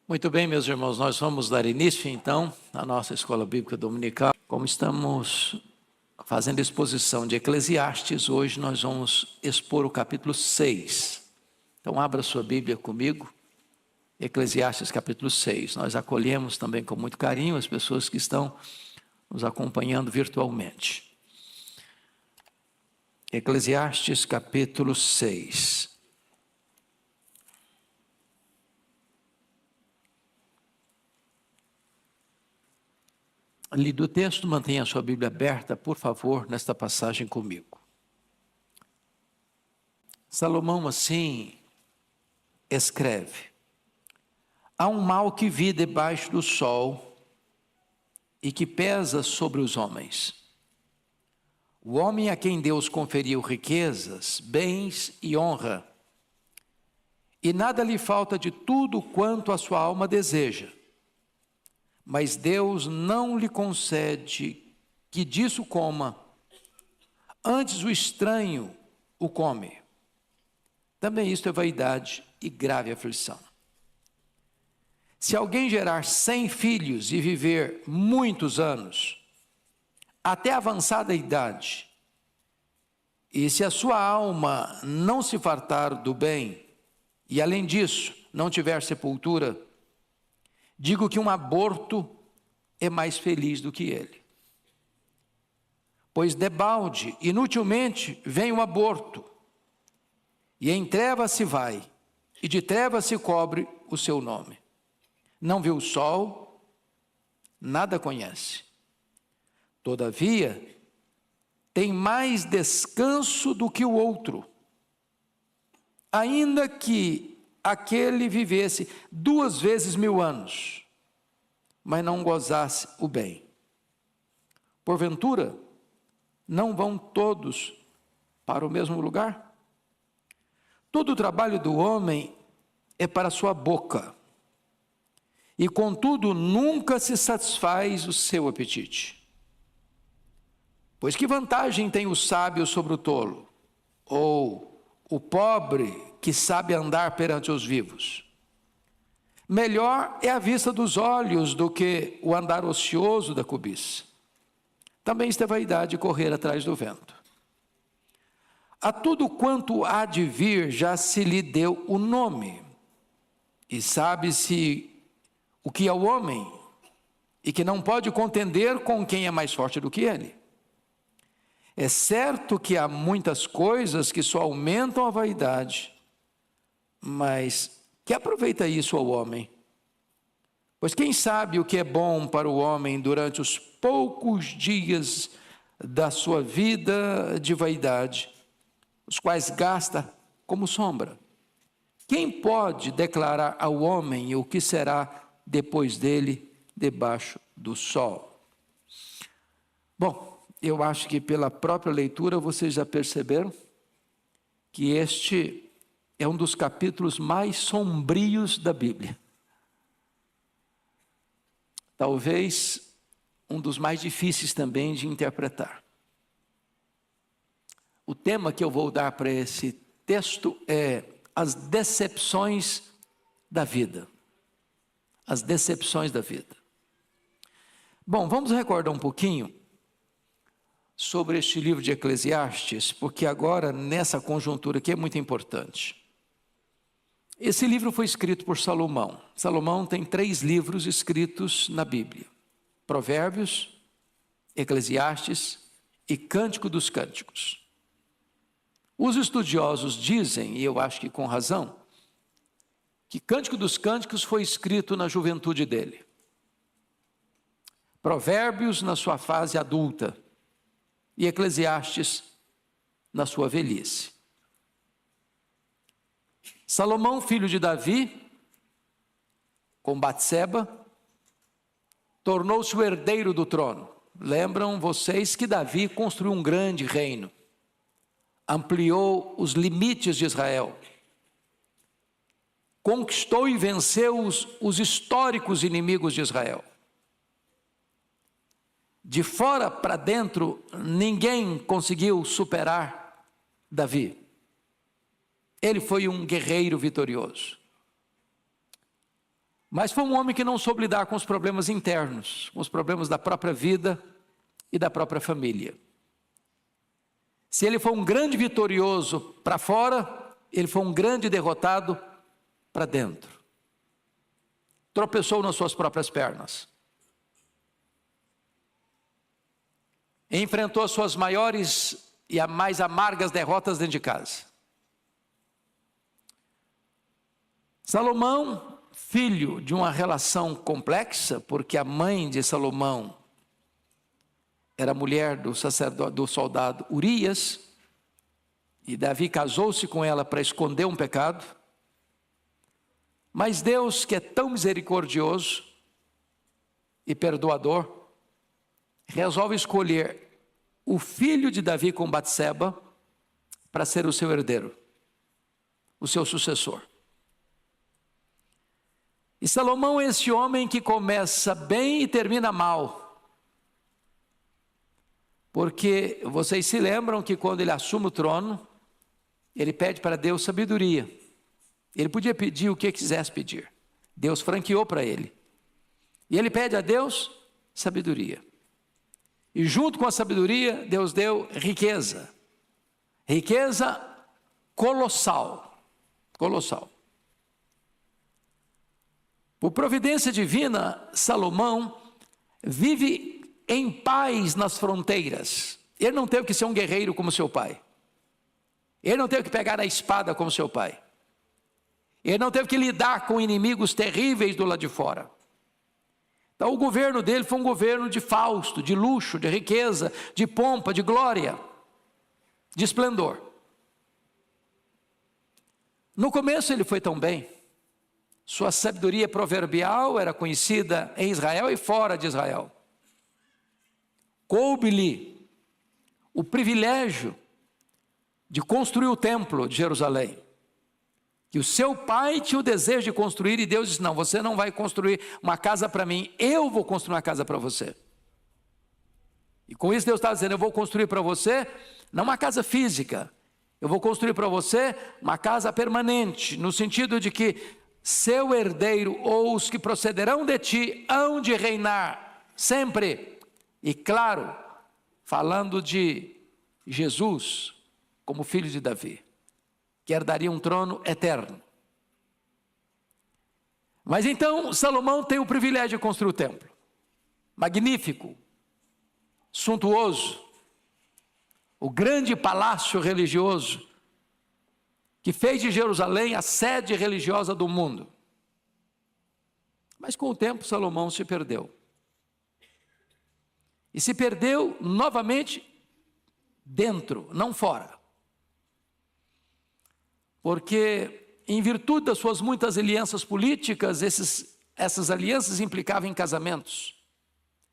Muito bem, meus irmãos, nós vamos dar início, então, à nossa Escola Bíblica Dominical. Como estamos fazendo exposição de Eclesiastes, hoje nós vamos expor o capítulo 6. Então, abra sua Bíblia comigo, Eclesiastes capítulo 6. Nós acolhemos também com muito carinho as pessoas que estão nos acompanhando virtualmente. Eclesiastes capítulo 6. Lido o texto, mantenha a sua Bíblia aberta, por favor, nesta passagem comigo. Salomão, assim, escreve: há um mal que vi debaixo do sol e que pesa sobre os homens. O homem a quem Deus conferiu riquezas, bens e honra, e nada lhe falta de tudo quanto a sua alma deseja. Mas Deus não lhe concede que disso coma, antes o estranho o come. Também isto é vaidade e grave aflição. Se alguém gerar 100 filhos e viver muitos anos, até avançada idade, e se a sua alma não se fartar do bem, e além disso não tiver sepultura, digo que um aborto é mais feliz do que ele. Pois debalde, inutilmente, vem o aborto, e em trevas se vai, e de trevas se cobre o seu nome. Não viu o sol, nada conhece. Todavia, tem mais descanso do que o outro, ainda que aquele vivesse 2 vezes 1000 anos, mas não gozasse o bem. Porventura, não vão todos para o mesmo lugar? Todo o trabalho do homem é para a sua boca, e contudo nunca se satisfaz o seu apetite. Pois que vantagem tem o sábio sobre o tolo, ou o pobre que sabe andar perante os vivos? Melhor é a vista dos olhos do que o andar ocioso da cobiça. Também isto é vaidade, correr atrás do vento. A tudo quanto há de vir já se lhe deu o nome, e sabe-se o que é o homem, e que não pode contender com quem é mais forte do que ele. É certo que há muitas coisas que só aumentam a vaidade, mas que aproveita isso ao homem? Pois quem sabe o que é bom para o homem durante os poucos dias da sua vida de vaidade, os quais gasta como sombra? Quem pode declarar ao homem o que será depois dele debaixo do sol? Bom, eu acho que pela própria leitura vocês já perceberam que este é um dos capítulos mais sombrios da Bíblia. Talvez um dos mais difíceis também de interpretar. O tema que eu vou dar para esse texto é as decepções da vida. As decepções da vida. Bom, vamos recordar um pouquinho sobre este livro de Eclesiastes, porque agora, nessa conjuntura aqui, é muito importante. Esse livro foi escrito por Salomão. Salomão tem 3 livros escritos na Bíblia: Provérbios, Eclesiastes e Cântico dos Cânticos. Os estudiosos dizem, e eu acho que com razão, que Cântico dos Cânticos foi escrito na juventude dele. Provérbios na sua fase adulta e Eclesiastes na sua velhice. Salomão, filho de Davi, com Batseba, tornou-se o herdeiro do trono. Lembram vocês que Davi construiu um grande reino, ampliou os limites de Israel, conquistou e venceu os históricos inimigos de Israel. De fora para dentro, ninguém conseguiu superar Davi. Ele foi um guerreiro vitorioso. Mas foi um homem que não soube lidar com os problemas internos, com os problemas da própria vida e da própria família. Se ele foi um grande vitorioso para fora, ele foi um grande derrotado para dentro. Tropeçou nas suas próprias pernas. Enfrentou as suas maiores e as mais amargas derrotas dentro de casa. Salomão, filho de uma relação complexa, porque a mãe de Salomão era mulher do sacerdote, do soldado Urias, e Davi casou-se com ela para esconder um pecado. Mas Deus, que é tão misericordioso e perdoador, resolve escolher o filho de Davi com Batseba para ser o seu herdeiro, o seu sucessor. E Salomão é esse homem que começa bem e termina mal. Porque vocês se lembram que quando ele assume o trono, ele pede para Deus sabedoria. Ele podia pedir o que quisesse pedir. Deus franqueou para ele. E ele pede a Deus sabedoria. E junto com a sabedoria, Deus deu riqueza. Riqueza colossal. Colossal. Por providência divina, Salomão vive em paz nas fronteiras. Ele não teve que ser um guerreiro como seu pai. Ele não teve que pegar a espada como seu pai. Ele não teve que lidar com inimigos terríveis do lado de fora. Então o governo dele foi um governo de fausto, de luxo, de riqueza, de pompa, de glória, de esplendor. No começo ele foi tão bem. Sua sabedoria proverbial era conhecida em Israel e fora de Israel. Coube-lhe o privilégio de construir o templo de Jerusalém. Que o seu pai tinha o desejo de construir e Deus disse, não, você não vai construir uma casa para mim, eu vou construir uma casa para você. E com isso Deus estava dizendo, eu vou construir para você, não uma casa física, eu vou construir para você uma casa permanente, no sentido de que seu herdeiro ou os que procederão de ti hão de reinar sempre. E claro, falando de Jesus como filho de Davi, que herdaria um trono eterno. Mas então Salomão tem o privilégio de construir o templo. Magnífico, suntuoso, o grande palácio religioso que fez de Jerusalém a sede religiosa do mundo. Mas com o tempo Salomão se perdeu. E se perdeu novamente dentro, não fora. Porque em virtude das suas muitas alianças políticas, essas alianças implicavam em casamentos,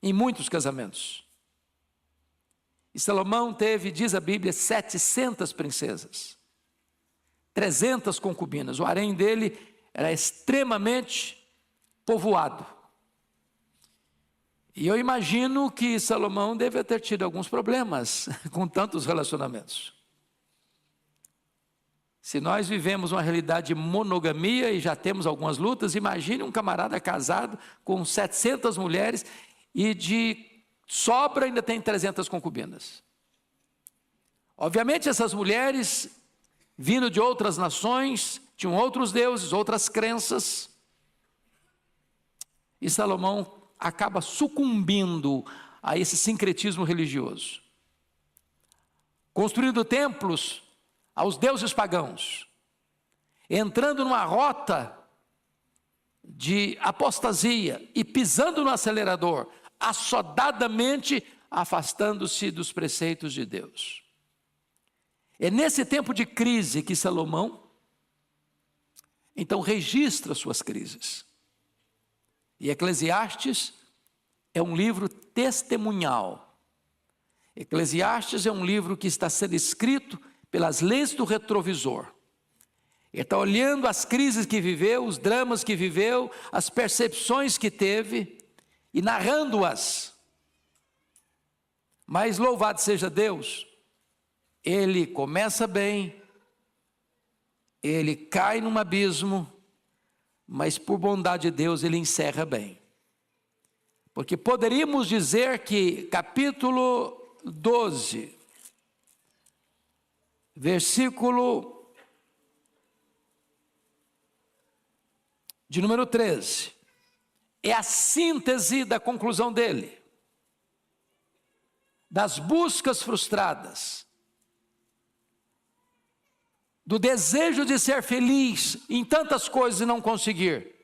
em muitos casamentos. E Salomão teve, diz a Bíblia, 700 princesas. 300 concubinas, o harém dele era extremamente povoado. E eu imagino que Salomão deve ter tido alguns problemas com tantos relacionamentos. Se nós vivemos uma realidade de monogamia e já temos algumas lutas, imagine um camarada casado com 700 mulheres e de sobra ainda tem 300 concubinas. Obviamente essas mulheres vindo de outras nações, tinham outros deuses, outras crenças. E Salomão acaba sucumbindo a esse sincretismo religioso. Construindo templos aos deuses pagãos. Entrando numa rota de apostasia e pisando no acelerador, assodadamente afastando-se dos preceitos de Deus. É nesse tempo de crise que Salomão, então, registra suas crises. E Eclesiastes é um livro testemunhal. Eclesiastes é um livro que está sendo escrito pelas lentes do retrovisor. Ele está olhando as crises que viveu, os dramas que viveu, as percepções que teve e narrando-as. Mas louvado seja Deus, ele começa bem, ele cai num abismo, mas por bondade de Deus ele encerra bem. Porque poderíamos dizer que capítulo 12, versículo de número 13, é a síntese da conclusão dele, das buscas frustradas, do desejo de ser feliz em tantas coisas e não conseguir.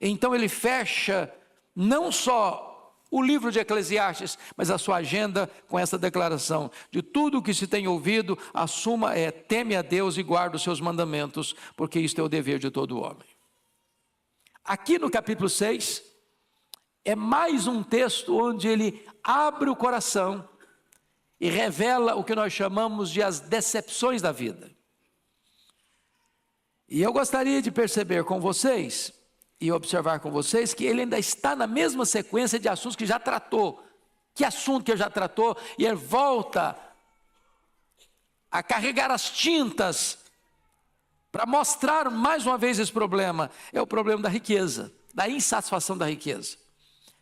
Então ele fecha não só o livro de Eclesiastes, mas a sua agenda com essa declaração: de tudo o que se tem ouvido, a suma é: teme a Deus e guarda os seus mandamentos, porque isto é o dever de todo homem. Aqui no capítulo 6, é mais um texto onde ele abre o coração e revela o que nós chamamos de as decepções da vida. E eu gostaria de perceber com vocês e observar com vocês que ele ainda está na mesma sequência de assuntos que já tratou. Que assunto que ele já tratou? E ele volta a carregar as tintas para mostrar mais uma vez esse problema. É o problema da riqueza, da insatisfação da riqueza.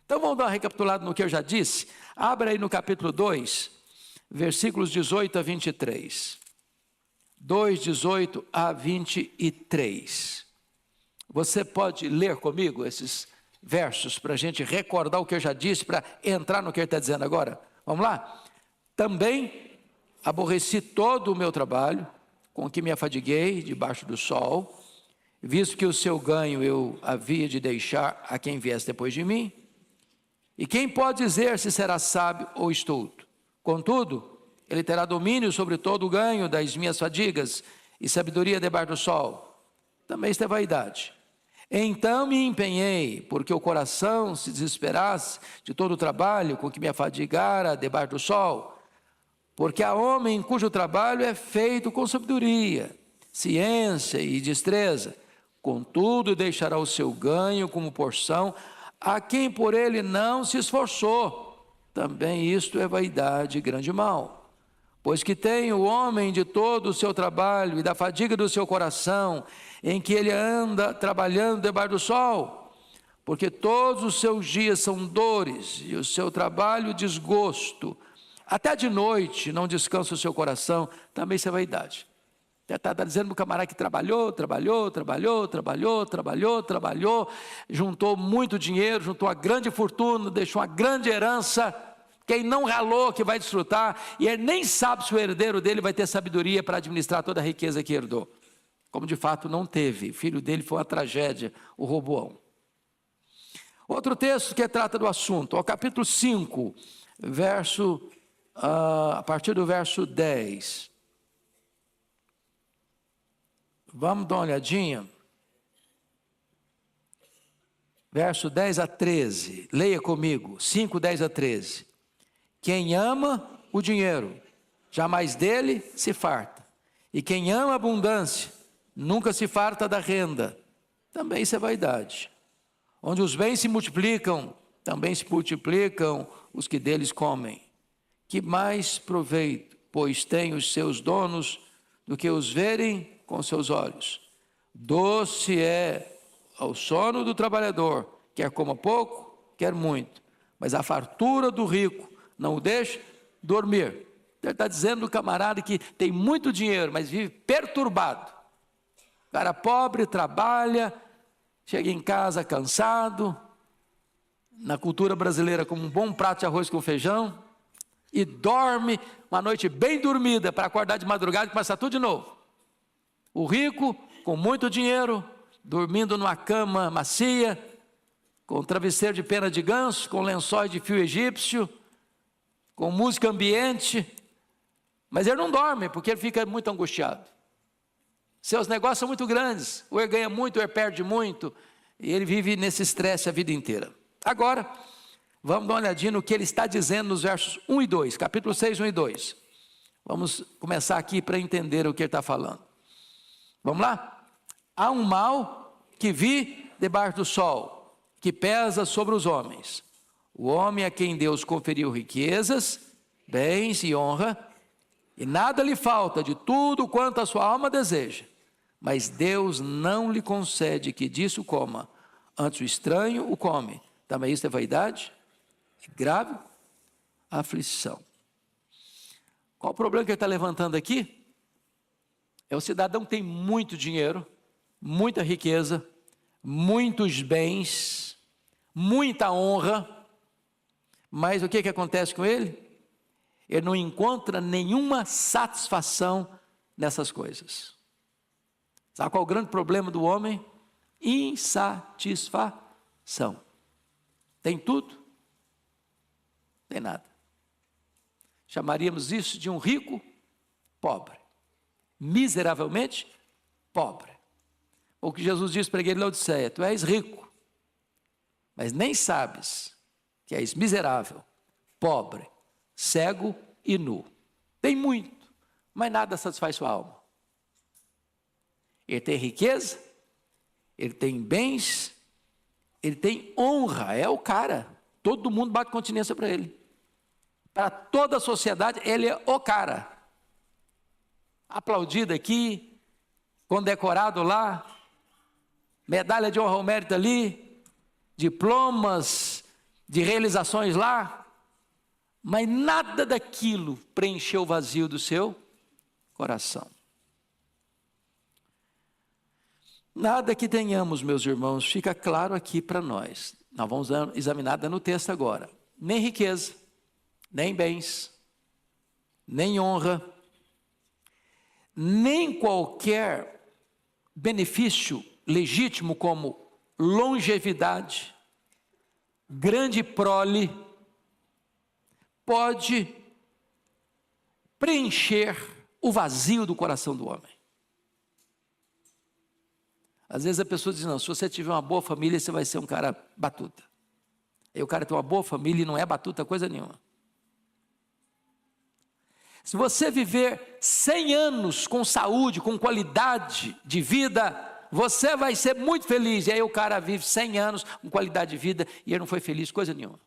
Então vamos dar uma recapitulada no que eu já disse. Abra aí no capítulo 2, versículos 18 a 23. 2, 18 a 23. Você pode ler comigo esses versos para a gente recordar o que eu já disse, para entrar no que ele está dizendo agora? Vamos lá? Também aborreci todo o meu trabalho, com que me afadiguei debaixo do sol, visto que o seu ganho eu havia de deixar a quem viesse depois de mim. E quem pode dizer se será sábio ou estulto? Contudo, ele terá domínio sobre todo o ganho das minhas fadigas e sabedoria debaixo do sol. Também isto é vaidade. Então me empenhei, porque o coração se desesperasse de todo o trabalho com que me afadigara debaixo do sol. Porque há homem cujo trabalho é feito com sabedoria, ciência e destreza. Contudo, deixará o seu ganho como porção a quem por ele não se esforçou. Também isto é vaidade e grande mal. Pois que tem o homem de todo o seu trabalho e da fadiga do seu coração, em que ele anda trabalhando debaixo do sol, porque todos os seus dias são dores e o seu trabalho desgosto. Até de noite não descansa o seu coração. Também isso é vaidade. Está dizendo para o camarada que trabalhou, juntou muito dinheiro, juntou uma grande fortuna, deixou uma grande herança. Quem não ralou que vai desfrutar, e ele nem sabe se o herdeiro dele vai ter sabedoria para administrar toda a riqueza que herdou. Como de fato não teve. O filho dele foi uma tragédia, o Roboão. Outro texto que trata do assunto, ao capítulo 5, a partir do verso 10. Vamos dar uma olhadinha. Verso 10 a 13. Leia comigo. 5, 10 a 13. Quem ama o dinheiro, jamais dele se farta. E quem ama a abundância, nunca se farta da renda. Também isso é vaidade. Onde os bens se multiplicam, também se multiplicam os que deles comem. Que mais proveito, pois tem os seus donos, do que os verem com seus olhos. Doce é ao sono do trabalhador, quer coma pouco, quer muito. Mas a fartura do rico não o deixa dormir. Ele está dizendo o camarada que tem muito dinheiro, mas vive perturbado. O cara pobre, trabalha, chega em casa cansado, na cultura brasileira como um bom prato de arroz com feijão, e dorme uma noite bem dormida para acordar de madrugada e começar tudo de novo. O rico, com muito dinheiro, dormindo numa cama macia, com travesseiro de pena de ganso, com lençóis de fio egípcio, com música ambiente, mas ele não dorme, porque ele fica muito angustiado. Seus negócios são muito grandes, ou ele ganha muito, ou ele perde muito, e ele vive nesse estresse a vida inteira. Agora, vamos dar uma olhadinha no que ele está dizendo nos versos 1 e 2, capítulo 6, 1 e 2. Vamos começar aqui para entender o que ele está falando. Vamos lá? Há um mal que vi debaixo do sol, que pesa sobre os homens. O homem a quem Deus conferiu riquezas, bens e honra, e nada lhe falta de tudo quanto a sua alma deseja. mas Deus não lhe concede que disso coma. Antes o estranho o come. Também isso é vaidade e grave aflição. Qual o problema que ele está levantando aqui? É o cidadão que tem muito dinheiro, muita riqueza, muitos bens, muita honra, mas o que acontece com ele? Ele não encontra nenhuma satisfação nessas coisas. Sabe qual é o grande problema do homem? Insatisfação. Tem tudo, tem nada. Chamaríamos isso de um rico pobre, miseravelmente pobre. O que Jesus disse para ele em Laodiceia: tu és rico, mas nem sabes que és miserável, pobre, cego e nu. Tem muito, mas nada satisfaz sua alma. Ele tem riqueza, ele tem bens, ele tem honra, é o cara. Todo mundo bate continência para ele. Para toda a sociedade, ele é o cara. Aplaudido aqui, condecorado lá, medalha de honra ao mérito ali, diplomas de realizações lá, mas nada daquilo preencheu o vazio do seu coração. Nada que tenhamos, meus irmãos, fica claro aqui para nós. Nós vamos examinar no texto agora. Nem riqueza, nem bens, nem honra, nem qualquer benefício legítimo como longevidade, grande prole, pode preencher o vazio do coração do homem. Às vezes a pessoa diz: não, se você tiver uma boa família, você vai ser um cara batuta. Aí o cara tem uma boa família e não é batuta coisa nenhuma. Se você viver 100 anos com saúde, com qualidade de vida, você vai ser muito feliz. E aí o cara vive 100 anos com qualidade de vida e ele não foi feliz coisa nenhuma.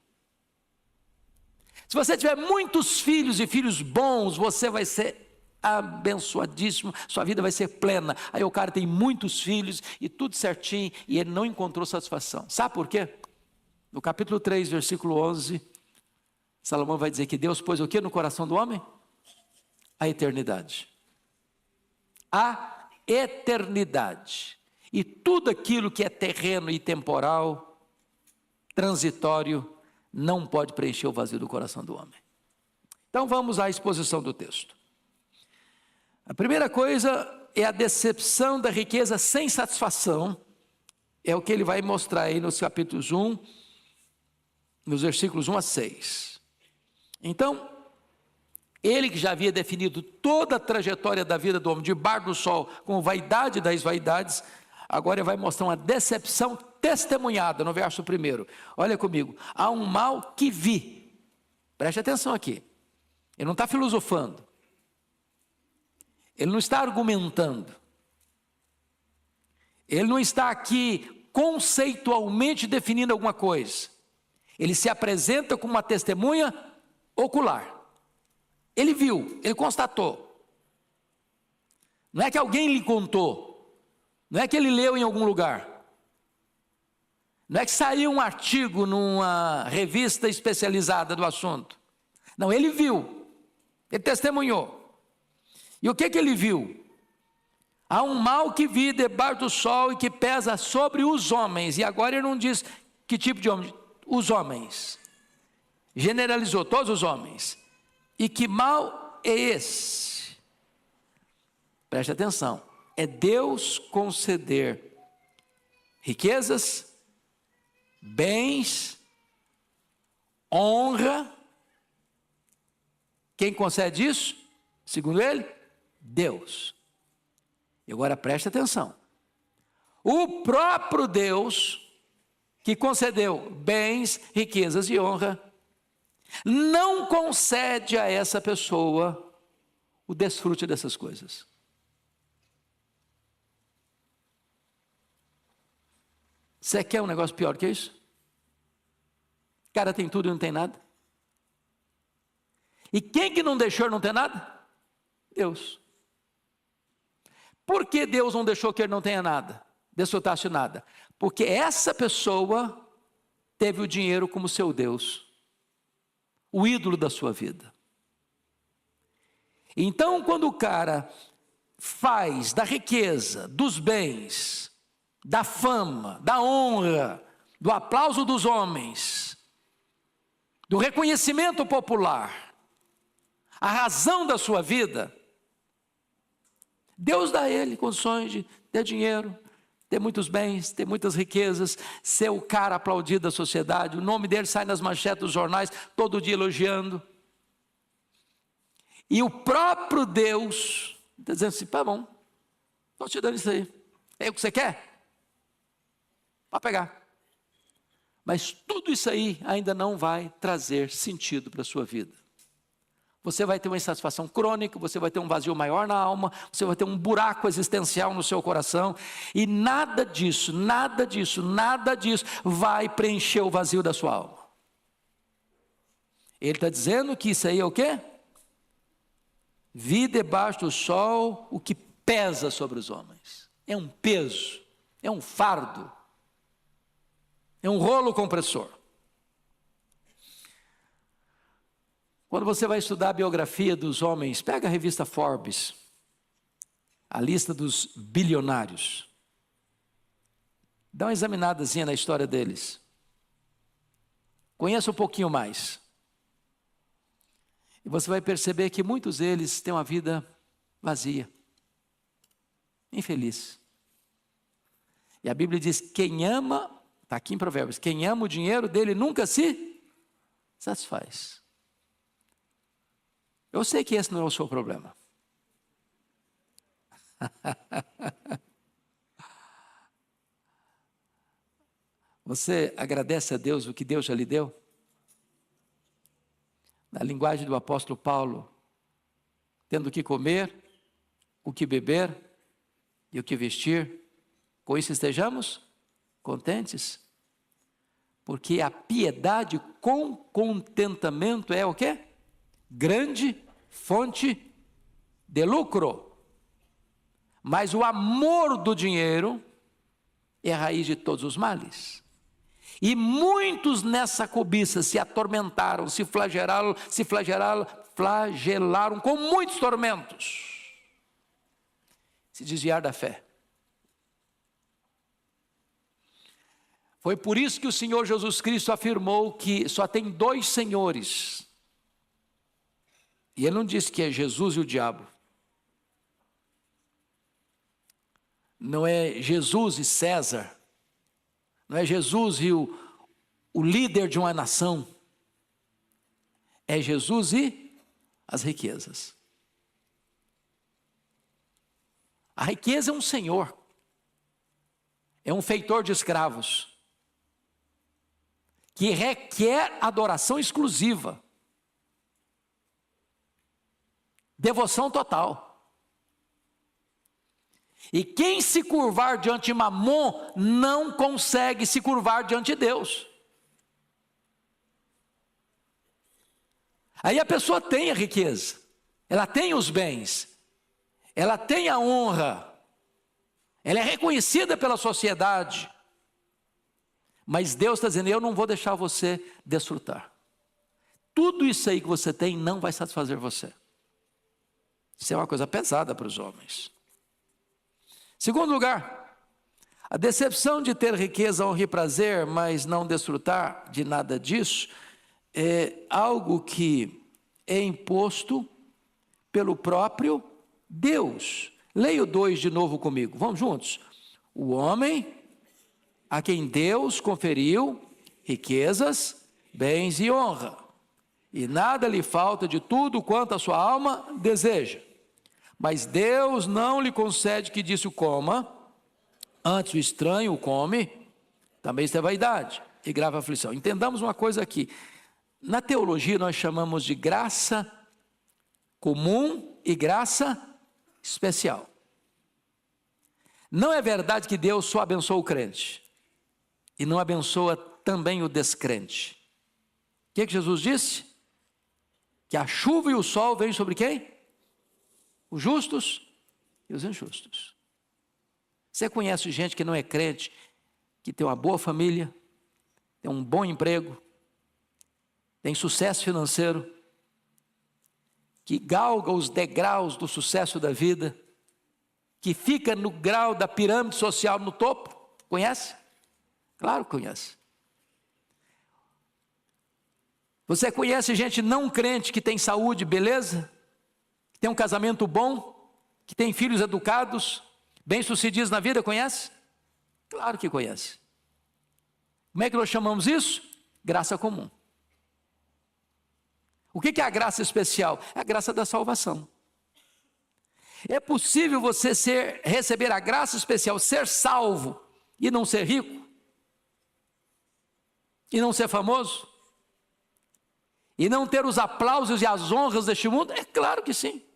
Se você tiver muitos filhos e filhos bons, você vai ser abençoadíssimo, sua vida vai ser plena. Aí o cara tem muitos filhos e tudo certinho e ele não encontrou satisfação. Sabe por quê? No capítulo 3, versículo 11, Salomão vai dizer que Deus pôs o que no coração do homem? A eternidade. A eternidade. E tudo aquilo que é terreno e temporal, transitório, não pode preencher o vazio do coração do homem. Então vamos à exposição do texto. A primeira coisa é a decepção da riqueza sem satisfação. É o que ele vai mostrar aí nos capítulos 1, nos versículos 1 a 6. Então, ele que já havia definido toda a trajetória da vida do homem, debaixo do sol, com vaidade das vaidades, agora ele vai mostrar uma decepção testemunhada no verso 1. Olha comigo: há um mal que vi. Preste atenção aqui. Ele não está filosofando. Ele não está argumentando. Ele não está aqui conceitualmente definindo alguma coisa. Ele se apresenta como uma testemunha ocular. Ele viu, ele constatou. Não é que alguém lhe contou. Não é que ele leu em algum lugar. Não é que saiu um artigo numa revista especializada do assunto. Não, ele viu. Ele testemunhou. E o que ele viu? Há um mal que vi debaixo do sol e que pesa sobre os homens. E agora ele não diz que tipo de homem. Os homens. Generalizou todos os homens. E que mal é esse? Preste atenção. É Deus conceder riquezas, bens, honra. Quem concede isso? Segundo ele, Deus. E agora preste atenção. O próprio Deus, que concedeu bens, riquezas e honra, não concede a essa pessoa o desfrute dessas coisas. Você quer um negócio pior que isso? O cara tem tudo e não tem nada. E quem que não deixou não ter nada? Deus. Por que Deus não deixou que ele não tenha nada, desfrutasse nada? Porque essa pessoa teve o dinheiro como seu Deus, o ídolo da sua vida. Então, quando o cara faz da riqueza, dos bens, da fama, da honra, do aplauso dos homens, do reconhecimento popular, a razão da sua vida, Deus dá a ele condições de ter dinheiro, ter muitos bens, ter muitas riquezas, ser o cara aplaudido da sociedade, o nome dele sai nas manchetes dos jornais, todo dia elogiando. E o próprio Deus está dizendo assim: tá bom, estou te dando isso aí, é o que você quer? Pode pegar. Mas tudo isso aí ainda não vai trazer sentido para a sua vida. Você vai ter uma insatisfação crônica, você vai ter um vazio maior na alma, você vai ter um buraco existencial no seu coração, e nada disso vai preencher o vazio da sua alma. Ele está dizendo que isso aí é o quê? Vi debaixo do sol o que pesa sobre os homens. É um peso, é um fardo, é um rolo compressor. Quando você vai estudar a biografia dos homens, pega a revista Forbes, a lista dos bilionários. Dá uma examinadazinha na história deles. Conheça um pouquinho mais. E você vai perceber que muitos deles têm uma vida vazia, infeliz. E a Bíblia diz: quem ama, está aqui em Provérbios, quem ama o dinheiro dele nunca se satisfaz. Eu sei que esse não é o seu problema. Você agradece a Deus o que Deus já lhe deu? Na linguagem do apóstolo Paulo, tendo o que comer, o que beber e o que vestir, com isso estejamos contentes. Porque a piedade com contentamento é o quê? Grande fonte de lucro. Mas o amor do dinheiro é a raiz de todos os males. E muitos nessa cobiça se atormentaram, se flagelaram com muitos tormentos. Se desviar da fé. Foi por isso que o Senhor Jesus Cristo afirmou que só tem dois senhores. E ele não disse que é Jesus e o diabo. Não é Jesus e César. Não é Jesus e o líder de uma nação. É Jesus e as riquezas. A riqueza é um senhor. É um feitor de escravos. Que requer adoração exclusiva. Devoção total. E quem se curvar diante de Mamon não consegue se curvar diante de Deus. Aí a pessoa tem a riqueza, ela tem os bens, ela tem a honra, ela é reconhecida pela sociedade. Mas Deus está dizendo: eu não vou deixar você desfrutar. Tudo isso aí que você tem não vai satisfazer você. Isso é uma coisa pesada para os homens. Segundo lugar, a decepção de ter riqueza, honra e prazer, mas não desfrutar de nada disso, é algo que é imposto pelo próprio Deus. Leia o 2 de novo comigo, vamos juntos. O homem a quem Deus conferiu riquezas, bens e honra, e nada lhe falta de tudo quanto a sua alma deseja. Mas Deus não lhe concede que disso coma, antes o estranho o come, também isso é vaidade e grave aflição. Entendamos uma coisa aqui, na teologia nós chamamos de graça comum e graça especial. Não é verdade que Deus só abençoa o crente, e não abençoa também o descrente. O que Jesus disse? Que a chuva e o sol vêm sobre quem? Os justos e os injustos. Você conhece gente que não é crente, que tem uma boa família, tem um bom emprego, tem sucesso financeiro, que galga os degraus do sucesso da vida, que fica no grau da pirâmide social no topo? Conhece? Claro que conhece. Você conhece gente não crente que tem saúde, beleza? Que tem um casamento bom, que tem filhos educados, bem-sucedidos na vida, conhece? Claro que conhece. Como é que nós chamamos isso? Graça comum. O que é a graça especial? É a graça da salvação. É possível você receber a graça especial, ser salvo e não ser rico? E não ser famoso? E não ter os aplausos e as honras deste mundo? É claro que sim.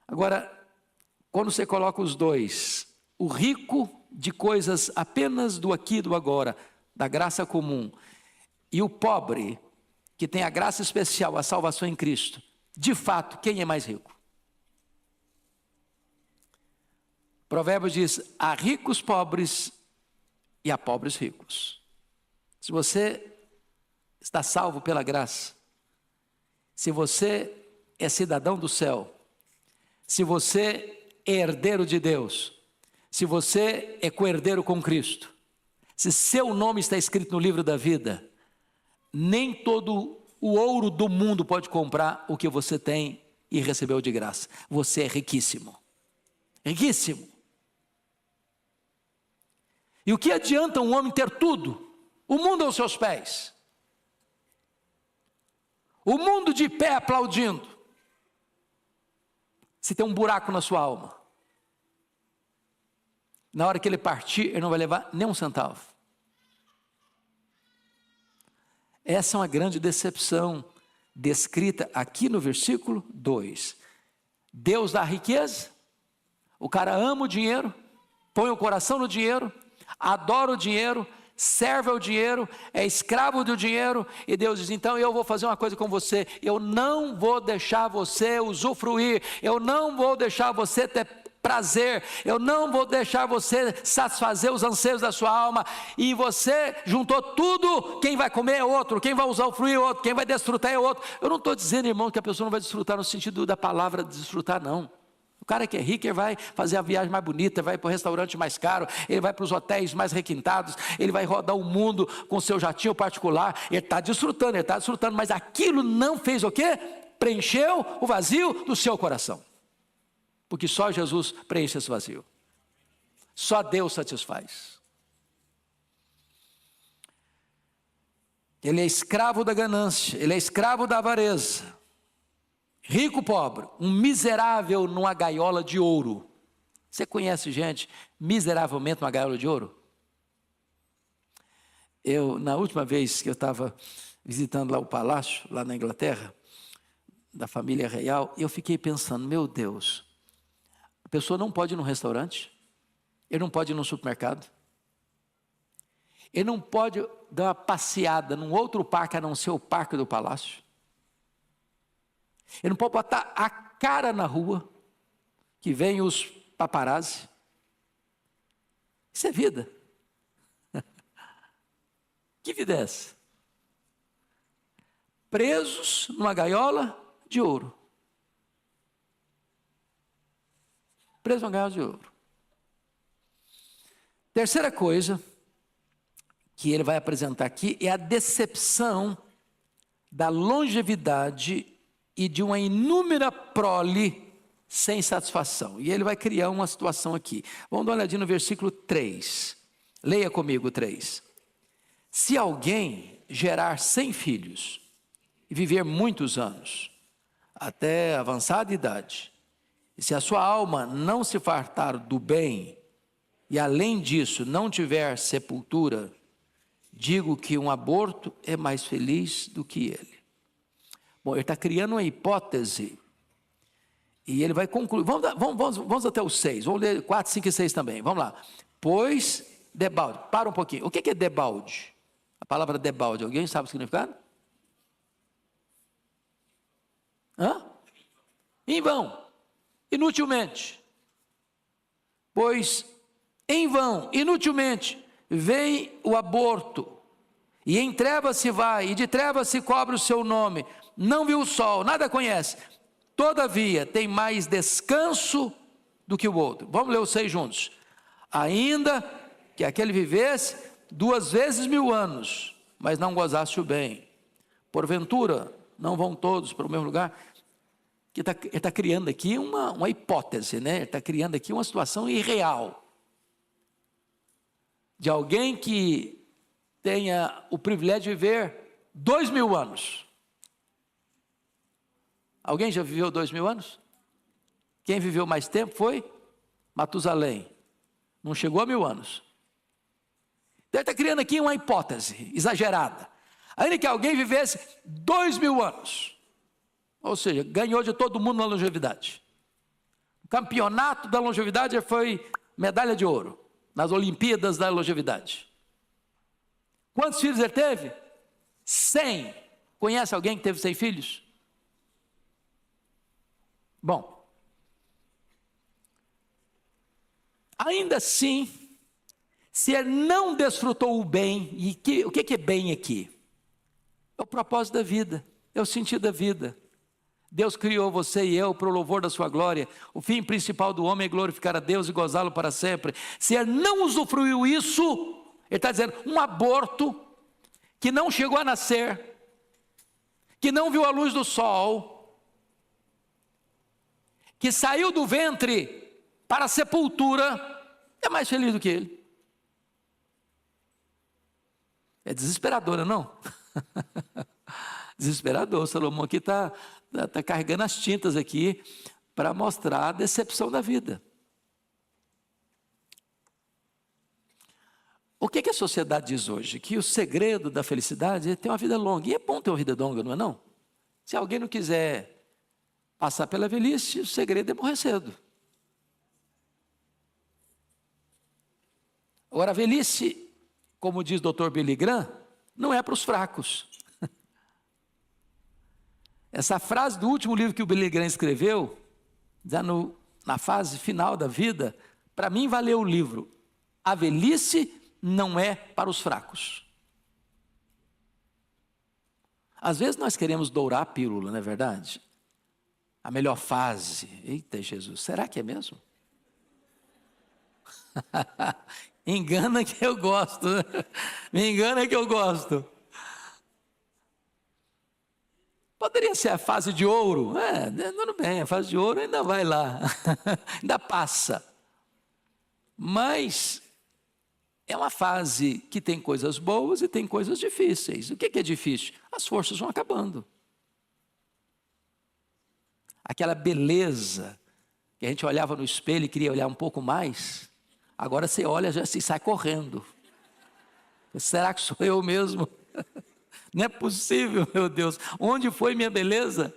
Agora, quando você coloca os dois, o rico de coisas apenas do aqui e do agora, da graça comum, e o pobre, que tem a graça especial, a salvação em Cristo, de fato, quem é mais rico? Provérbios diz: há ricos pobres e há pobres ricos. Se você está salvo pela graça, se você é cidadão do céu, se você é herdeiro de Deus, se você é co-herdeiro com Cristo, se seu nome está escrito no livro da vida, nem todo o ouro do mundo pode comprar o que você tem e recebeu de graça. Você é riquíssimo. Riquíssimo. E o que adianta um homem ter tudo? O mundo aos seus pés. O mundo de pé aplaudindo. Se tem um buraco na sua alma. Na hora que ele partir, ele não vai levar nem um centavo. Essa é uma grande decepção, descrita aqui no versículo 2. Deus dá riqueza, o cara ama o dinheiro, põe o coração no dinheiro, adora o dinheiro, serve ao dinheiro, é escravo do dinheiro, e Deus diz: então eu vou fazer uma coisa com você, eu não vou deixar você usufruir, eu não vou deixar você ter prazer, eu não vou deixar você satisfazer os anseios da sua alma, e você juntou tudo, quem vai comer é outro, quem vai usufruir é outro, quem vai desfrutar é outro. Eu não estou dizendo, irmão, que a pessoa não vai desfrutar no sentido da palavra desfrutar, não. O cara que é rico, ele vai fazer a viagem mais bonita, vai para o restaurante mais caro, ele vai para os hotéis mais requintados, ele vai rodar o mundo com seu jatinho particular, ele está desfrutando, mas aquilo não fez o quê? Preencheu o vazio do seu coração. Porque só Jesus preenche esse vazio. Só Deus satisfaz. Ele é escravo da ganância, ele é escravo da avareza. Rico, pobre, um miserável numa gaiola de ouro. Você conhece gente miseravelmente numa gaiola de ouro? Na última vez que eu estava visitando lá o palácio, lá na Inglaterra, da família real, eu fiquei pensando, meu Deus, a pessoa não pode ir num restaurante, ele não pode ir num supermercado, ele não pode dar uma passeada num outro parque a não ser o parque do palácio. Ele não pode botar a cara na rua, que vem os paparazzi. Isso é vida. Que vida é essa? Presos numa gaiola de ouro. Presos numa gaiola de ouro. Terceira coisa que ele vai apresentar aqui é a decepção da longevidade e de uma inúmera prole sem satisfação. E ele vai criar uma situação aqui. Vamos dar uma olhadinha no versículo 3. Leia comigo 3. Se alguém gerar 100 filhos e viver muitos anos, até avançada idade, e se a sua alma não se fartar do bem, e além disso não tiver sepultura, digo que um aborto é mais feliz do que ele. Bom, ele está criando uma hipótese, e ele vai concluir. Vamos até o 6, vamos ler 4, 5 e 6 também, vamos lá. Pois, debalde, para um pouquinho, o que é debalde? A palavra debalde, alguém sabe o significado? Em vão, inutilmente. Pois em vão, inutilmente, vem o aborto, e em trevas se vai, e de trevas se cobre o seu nome, não viu o sol, nada conhece, todavia tem mais descanso do que o outro. Vamos ler os 6 juntos. Ainda que aquele vivesse 2 vezes 1000 anos, mas não gozasse o bem, porventura não vão todos para o mesmo lugar? Que ele está criando aqui uma hipótese, né? Ele está criando aqui uma situação irreal, de alguém que tenha o privilégio de viver 2000 anos. Alguém já viveu 2000 anos? Quem viveu mais tempo foi Matusalém, não chegou a 1000 anos. Então ele está criando aqui uma hipótese exagerada, ainda que alguém vivesse 2000 anos, ou seja, ganhou de todo mundo na longevidade. O campeonato da longevidade foi medalha de ouro, nas Olimpíadas da longevidade. Quantos filhos ele teve? 100. Conhece alguém que teve 100 filhos? Bom, ainda assim, se ele não desfrutou o bem, e o que é bem aqui? É o propósito da vida, é o sentido da vida. Deus criou você e eu para o louvor da sua glória. O fim principal do homem é glorificar a Deus e gozá-lo para sempre. Se ele não usufruiu isso, ele está dizendo, um aborto que não chegou a nascer, que não viu a luz do sol, que saiu do ventre para a sepultura, é mais feliz do que ele. É desesperador, não? Desesperador. Salomão aqui está carregando as tintas aqui para mostrar a decepção da vida. O que a sociedade diz hoje? Que o segredo da felicidade é ter uma vida longa. E é bom ter uma vida longa, não é não? Se alguém não quiser passar pela velhice, o segredo é morrer cedo. Agora, a velhice, como diz o Dr. Billy Graham, não é para os fracos. Essa frase do último livro que o Billy Graham escreveu, já na fase final da vida, para mim valeu o livro. A velhice não é para os fracos. Às vezes nós queremos dourar a pílula, não é verdade? A melhor fase. Eita Jesus, será que é mesmo? Engana que eu gosto, né? Me engana que eu gosto. Poderia ser a fase de ouro, tudo bem, a fase de ouro ainda vai lá, ainda passa. Mas é uma fase que tem coisas boas e tem coisas difíceis. O que é difícil? As forças vão acabando. Aquela beleza que a gente olhava no espelho e queria olhar um pouco mais, agora você olha já se sai correndo. Será que sou eu mesmo? Não é possível, meu Deus. Onde foi minha beleza?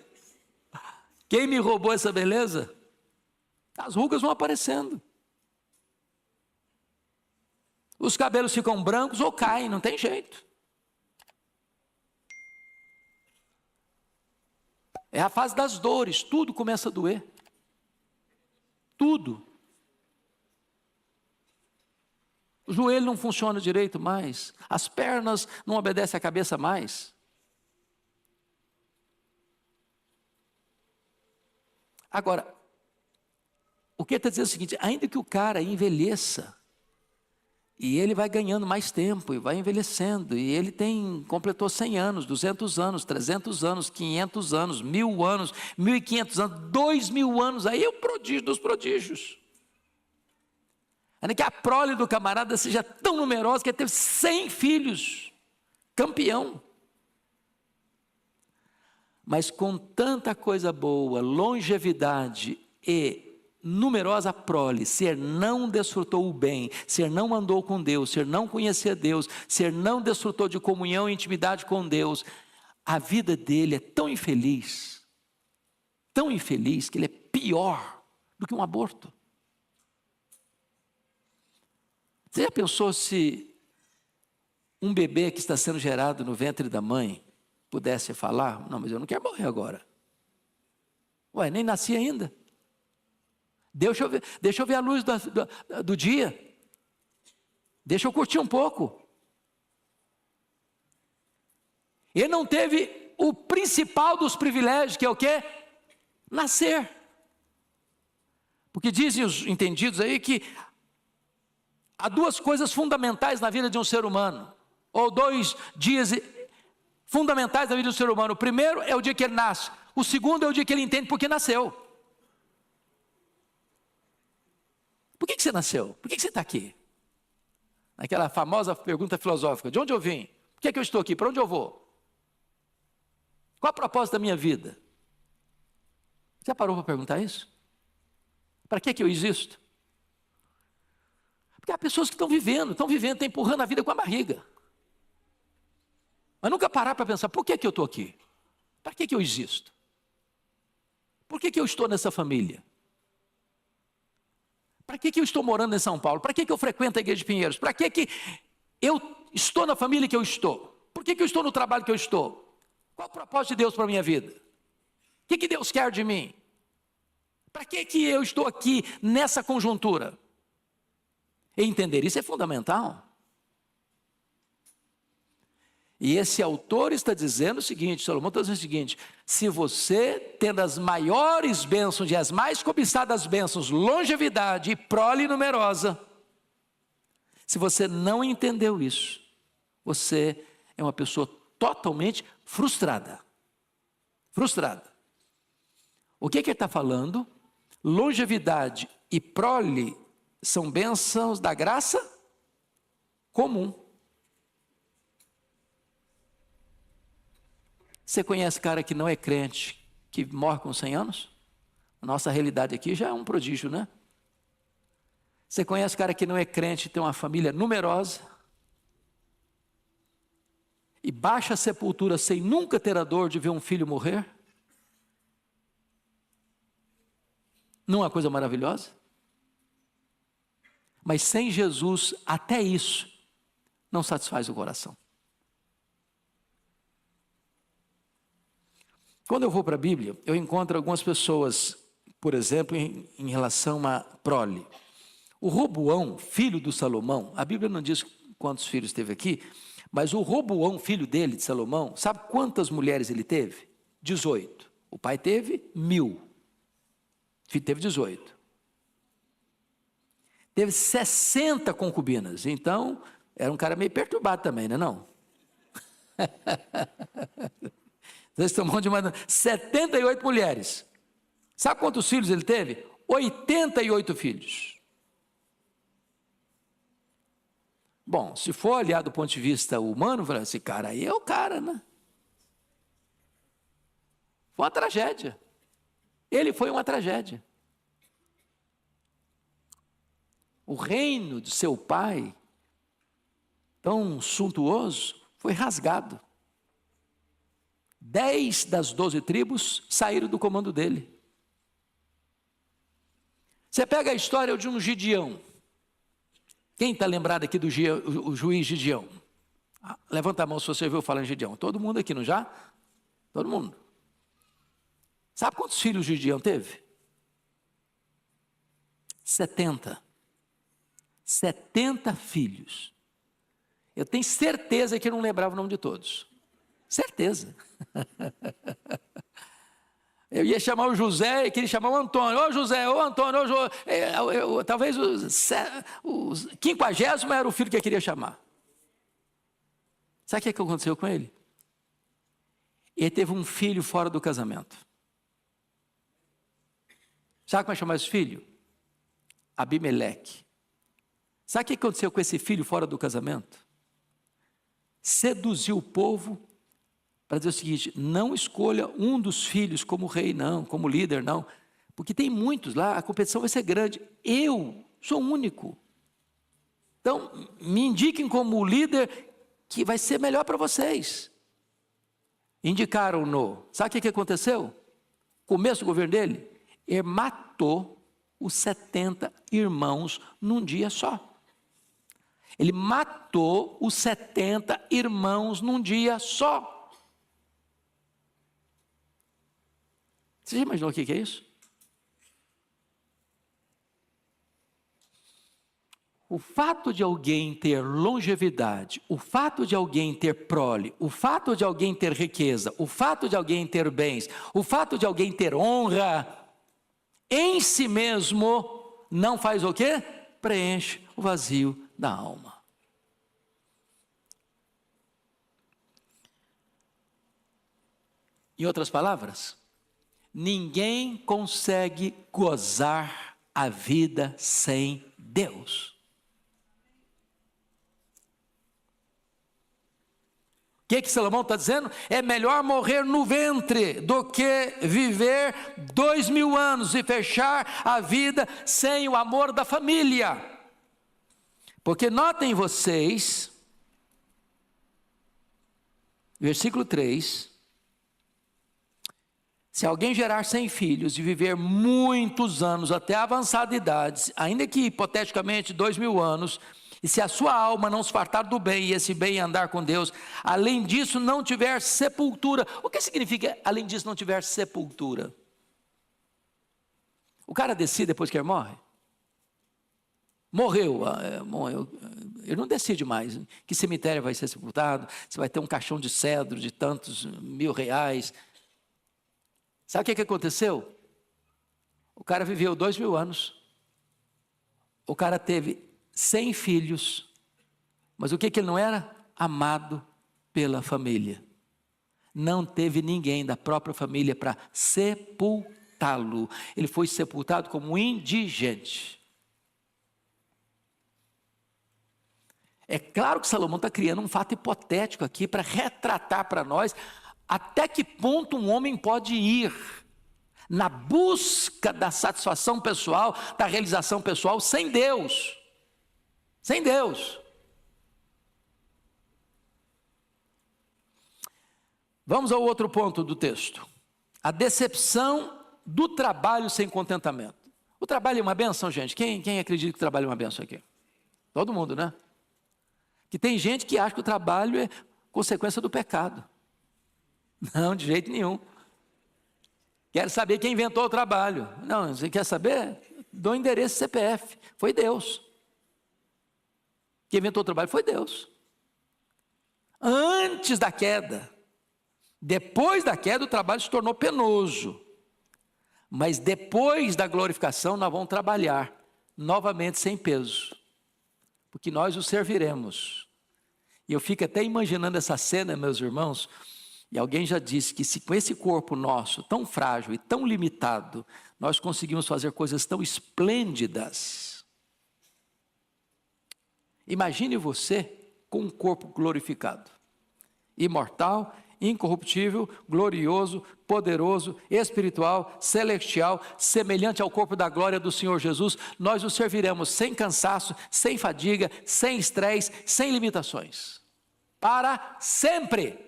Quem me roubou essa beleza? As rugas vão aparecendo. Os cabelos ficam brancos ou caem, não tem jeito. É a fase das dores, tudo começa a doer. Tudo. O joelho não funciona direito mais, as pernas não obedecem à cabeça mais. Agora, o que está dizendo é o seguinte, ainda que o cara envelheça, e ele vai ganhando mais tempo, e vai envelhecendo, e ele completou 100 anos, 200 anos, 300 anos, 500 anos, 1000 anos, 1500 anos, 2000 anos, aí é o prodígio dos prodígios. Ainda que a prole do camarada seja tão numerosa que ele teve 100 filhos, campeão. Mas com tanta coisa boa, longevidade e numerosa prole, se ele não desfrutou o bem, se ele não andou com Deus, se ele não conhecia Deus, se ele não desfrutou de comunhão e intimidade com Deus, a vida dele é tão infeliz que ele é pior do que um aborto. Você já pensou se um bebê que está sendo gerado no ventre da mãe pudesse falar, não, mas eu não quero morrer agora. Ué, nem nasci ainda. Deixa eu ver a luz do dia. Deixa eu curtir um pouco. Ele não teve o principal dos privilégios, que é o quê? Nascer. Porque dizem os entendidos aí que há duas coisas fundamentais na vida de um ser humano, ou 2 dias fundamentais na vida do ser humano. O primeiro é o dia que ele nasce, o segundo é o dia que ele entende por que nasceu. Por que você nasceu? Por que você está aqui? Aquela famosa pergunta filosófica: de onde eu vim? Por que eu estou aqui? Para onde eu vou? Qual a propósito da minha vida? Já parou para perguntar isso? Para que eu existo? Porque há pessoas que estão vivendo, estão empurrando a vida com a barriga. Mas nunca parar para pensar: por que eu estou aqui? Para que eu existo? Por que eu estou nessa família? Para que eu estou morando em São Paulo? Para que eu frequento a igreja de Pinheiros? Para que eu estou na família que eu estou? Por que eu estou no trabalho que eu estou? Qual o propósito de Deus para a minha vida? O que Deus quer de mim? Para que eu estou aqui nessa conjuntura? E entender isso é fundamental. E esse autor está dizendo o seguinte, Salomão está dizendo o seguinte: se você, tendo as maiores bênçãos e as mais cobiçadas bênçãos, longevidade e prole numerosa, se você não entendeu isso, você é uma pessoa totalmente frustrada. Frustrada. O que ele está falando? Longevidade e prole são bênçãos da graça comum. Você conhece cara que não é crente, que morre com 100 anos? A nossa realidade aqui já é um prodígio, né? Você conhece cara que não é crente, tem uma família numerosa, e baixa a sepultura sem nunca ter a dor de ver um filho morrer? Não é uma coisa maravilhosa? Mas sem Jesus, até isso não satisfaz o coração. Quando eu vou para a Bíblia, eu encontro algumas pessoas, por exemplo, em relação a prole. O Roboão, filho do Salomão, a Bíblia não diz quantos filhos teve aqui, mas o Roboão, filho dele, de Salomão, sabe quantas mulheres ele teve? 18. O pai teve 1000. Teve 18. Teve 60 concubinas. Então, era um cara meio perturbado também, não é não? Vocês estão falando de 78 mulheres. Sabe quantos filhos ele teve? 88 filhos. Bom, se for olhar do ponto de vista humano, esse cara aí é o cara, né? Foi uma tragédia. Ele foi uma tragédia. O reino de seu pai, tão suntuoso, foi rasgado. 10 das 12 tribos saíram do comando dele. Você pega a história de um Gideão. Quem está lembrado aqui do o juiz Gideão? Levanta a mão se você ouviu falar em Gideão. Todo mundo aqui, não já? Todo mundo. Sabe quantos filhos Gideão teve? 70. 70 filhos. Eu tenho certeza que eu não lembrava o nome de todos. Certeza. Eu ia chamar o José e queria chamar o Antônio. Ô José, ô Antônio, talvez o 50º era o filho que eu queria chamar. Sabe o que aconteceu com ele? Ele teve um filho fora do casamento. Sabe como é chamar esse filho? Abimeleque. Sabe o que aconteceu com esse filho fora do casamento? Seduziu o povo para dizer o seguinte: não escolha um dos filhos como rei, não, como líder, não, porque tem muitos lá, a competição vai ser grande. Eu sou o único. Então, me indiquem como líder que vai ser melhor para vocês. Indicaram-no. Sabe o que aconteceu? Começo do governo dele, ele matou os 70 irmãos num dia só. Ele matou os 70 irmãos num dia só. Você já imaginou o que é isso? O fato de alguém ter longevidade, o fato de alguém ter prole, o fato de alguém ter riqueza, o fato de alguém ter bens, o fato de alguém ter honra, em si mesmo, não faz o quê? Preenche o vazio da alma. Em outras palavras, ninguém consegue gozar a vida sem Deus. O que Salomão está dizendo? É melhor morrer no ventre do que viver 2000 anos e fechar a vida sem o amor da família. Porque notem vocês, versículo 3, se alguém gerar 100 filhos e viver muitos anos até a avançada idade, ainda que hipoteticamente 2000 anos, e se a sua alma não se fartar do bem, e esse bem andar com Deus, além disso não tiver sepultura. O que significa além disso não tiver sepultura? O cara decide depois que ele morre? Morreu, ele não decide mais que cemitério vai ser sepultado, se vai ter um caixão de cedro de tantos R$1000. Sabe o que aconteceu? O cara viveu 2000 anos, o cara teve 100 filhos, mas o que ele não era? Amado pela família. Não teve ninguém da própria família para sepultá-lo. Ele foi sepultado como um indigente. É claro que Salomão está criando um fato hipotético aqui para retratar para nós até que ponto um homem pode ir na busca da satisfação pessoal, da realização pessoal sem Deus. Sem Deus. Vamos ao outro ponto do texto. A decepção do trabalho sem contentamento. O trabalho é uma bênção, gente? Quem acredita que o trabalho é uma bênção aqui? Todo mundo, né? Que tem gente que acha que o trabalho é consequência do pecado. Não, de jeito nenhum. Quero saber quem inventou o trabalho. Não, você quer saber? Dou o endereço CPF. Foi Deus. Quem inventou o trabalho foi Deus. Antes da queda. Depois da queda o trabalho se tornou penoso. Mas depois da glorificação nós vamos trabalhar novamente sem peso. Porque nós o serviremos. E eu fico até imaginando essa cena, meus irmãos. E alguém já disse que se com esse corpo nosso, tão frágil e tão limitado, nós conseguimos fazer coisas tão esplêndidas. Imagine você com um corpo glorificado, imortal, incorruptível, glorioso, poderoso, espiritual, celestial, semelhante ao corpo da glória do Senhor Jesus. Nós o serviremos sem cansaço, sem fadiga, sem estresse, sem limitações, para sempre.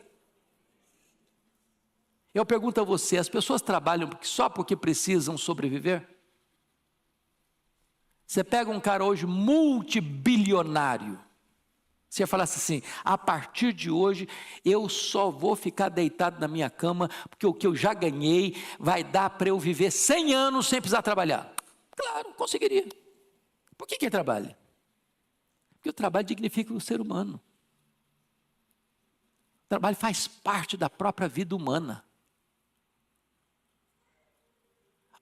Eu pergunto a você, as pessoas trabalham só porque precisam sobreviver? Você pega um cara hoje multibilionário, você falasse assim, a partir de hoje eu só vou ficar deitado na minha cama, porque o que eu já ganhei vai dar para eu viver 100 anos sem precisar trabalhar. Claro, conseguiria. Por que ele trabalha? Porque o trabalho dignifica o ser humano. O trabalho faz parte da própria vida humana.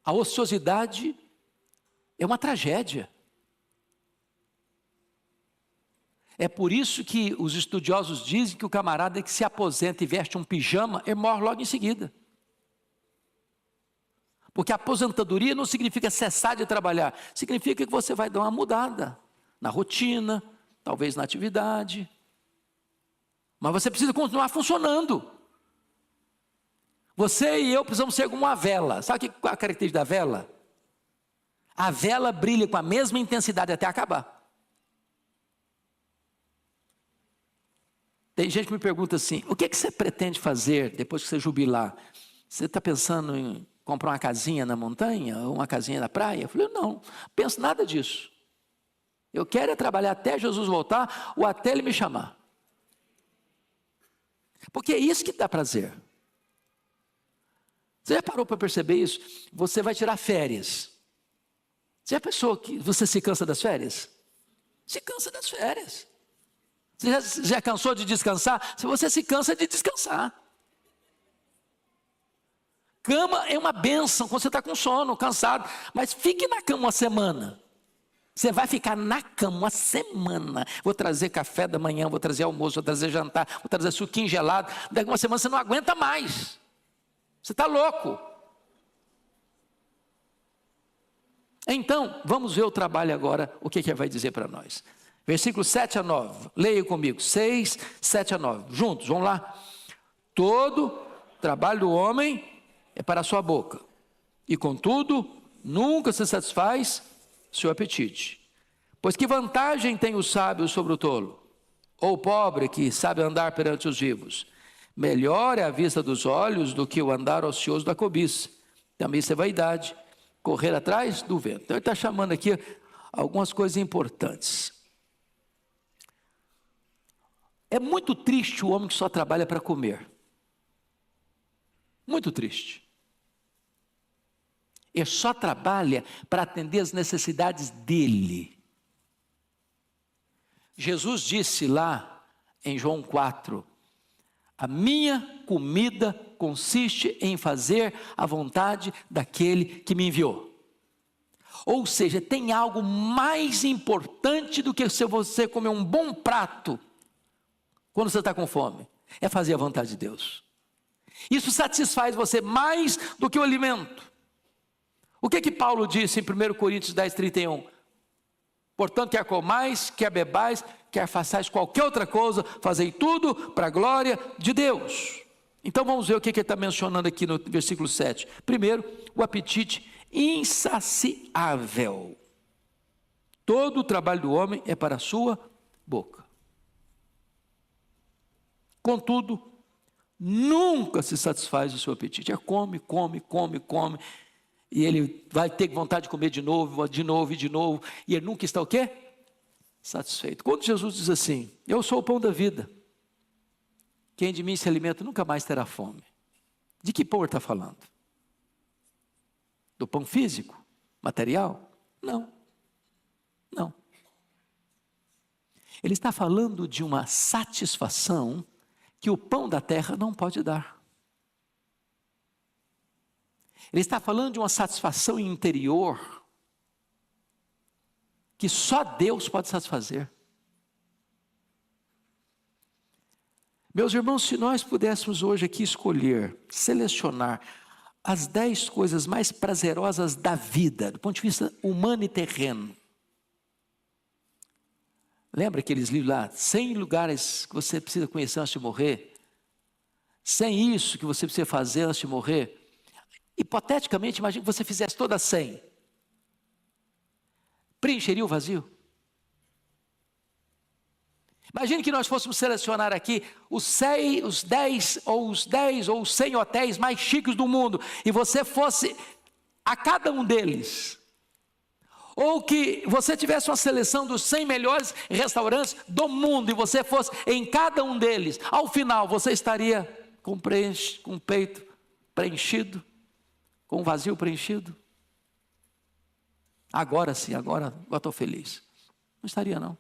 A ociosidade é uma tragédia. É por isso que os estudiosos dizem que o camarada que se aposenta e veste um pijama, ele morre logo em seguida. Porque a aposentadoria não significa cessar de trabalhar, significa que você vai dar uma mudada na rotina, talvez na atividade. Mas você precisa continuar funcionando. Você e eu precisamos ser como uma vela. Sabe qual é a característica da vela? A vela brilha com a mesma intensidade até acabar. Tem gente que me pergunta assim, o que você pretende fazer depois que você jubilar? Você está pensando em comprar uma casinha na montanha ou uma casinha na praia? Eu falei, não penso nada disso. Eu quero é trabalhar até Jesus voltar ou até Ele me chamar. Porque é isso que dá prazer. Você já parou para perceber isso? Você vai tirar férias. Você já pensou que você se cansa das férias? Se cansa das férias. Você já cansou de descansar? Se você se cansa de descansar. Cama é uma bênção quando você está com sono, cansado. Mas fique na cama uma semana. Você vai ficar na cama uma semana. Vou trazer café da manhã, vou trazer almoço, vou trazer jantar, vou trazer suquinho gelado. Daqui uma semana você não aguenta mais. Você está louco. Então, vamos ver o trabalho agora, o que ele vai dizer para nós. Versículos 7 a 9. Leia comigo. 6, 7 a 9. Juntos, vamos lá. Todo trabalho do homem é para a sua boca. E contudo, nunca se satisfaz seu apetite. Pois que vantagem tem o sábio sobre o tolo? Ou o pobre que sabe andar perante os vivos? Melhor é a vista dos olhos do que o andar ocioso da cobiça. Também isso é vaidade, correr atrás do vento. Então ele está chamando aqui algumas coisas importantes. É muito triste o homem que só trabalha para comer. Muito triste. Ele só trabalha para atender as necessidades dele. Jesus disse lá em João 4, a minha comida consiste em fazer a vontade daquele que me enviou. Ou seja, tem algo mais importante do que se você comer um bom prato quando você está com fome. É fazer a vontade de Deus. Isso satisfaz você mais do que o alimento. O que Paulo disse em 1 Coríntios 10, 31? Portanto, quer comais, quer bebais, quer façais qualquer outra coisa, fazei tudo para a glória de Deus. Então vamos ver o que ele está mencionando aqui no versículo 7. Primeiro, o apetite insaciável. Todo o trabalho do homem é para a sua boca. Contudo, nunca se satisfaz o seu apetite. É come. E ele vai ter vontade de comer de novo. E ele nunca está o quê? Satisfeito. Quando Jesus diz assim, eu sou o pão da vida. Quem de mim se alimenta nunca mais terá fome. De que pão ele está falando? Do pão físico? Material? Não. Ele está falando de uma satisfação que o pão da terra não pode dar. Ele está falando de uma satisfação interior que só Deus pode satisfazer. Meus irmãos, se nós pudéssemos hoje aqui escolher, selecionar as 10 coisas mais prazerosas da vida, do ponto de vista humano e terreno. Lembra aqueles livros lá, 100 lugares que você precisa conhecer antes de morrer? 100 isso que você precisa fazer antes de morrer? Hipoteticamente, imagine que você fizesse todas 100. Preencheria o vazio? Imagine que nós fôssemos selecionar aqui os 10 ou os 100 hotéis mais chiques do mundo, e você fosse a cada um deles. Ou que você tivesse uma seleção dos 100 melhores restaurantes do mundo, e você fosse em cada um deles. Ao final, você estaria com o peito preenchido, com o vazio preenchido? Agora sim, agora estou feliz. Não estaria não.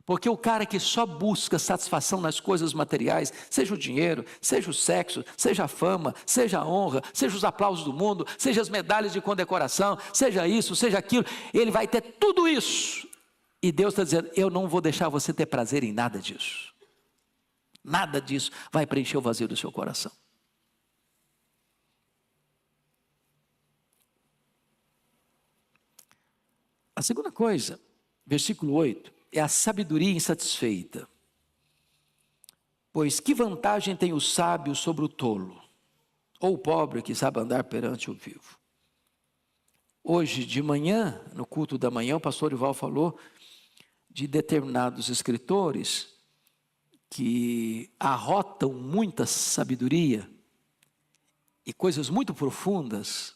Porque o cara que só busca satisfação nas coisas materiais, seja o dinheiro, seja o sexo, seja a fama, seja a honra, seja os aplausos do mundo, seja as medalhas de condecoração, seja isso, seja aquilo, ele vai ter tudo isso. E Deus está dizendo, eu não vou deixar você ter prazer em nada disso. Nada disso vai preencher o vazio do seu coração. A segunda coisa, versículo 8, é a sabedoria insatisfeita. Pois que vantagem tem o sábio sobre o tolo? Ou o pobre que sabe andar perante o vivo? Hoje de manhã, no culto da manhã, o pastor Ival falou de determinados escritores que arrotam muita sabedoria e coisas muito profundas.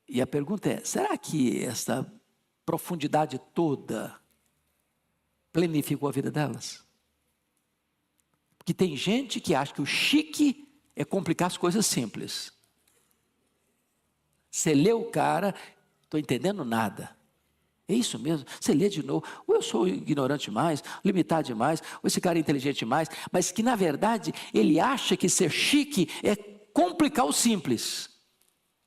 E a pergunta é, será que essa profundidade toda planificou a vida delas? Porque tem gente que acha que o chique é complicar as coisas simples. Você lê o cara, estou entendendo nada. É isso mesmo, você lê de novo, ou eu sou ignorante demais, limitado demais, ou esse cara é inteligente demais, mas que na verdade ele acha que ser chique é complicar o simples,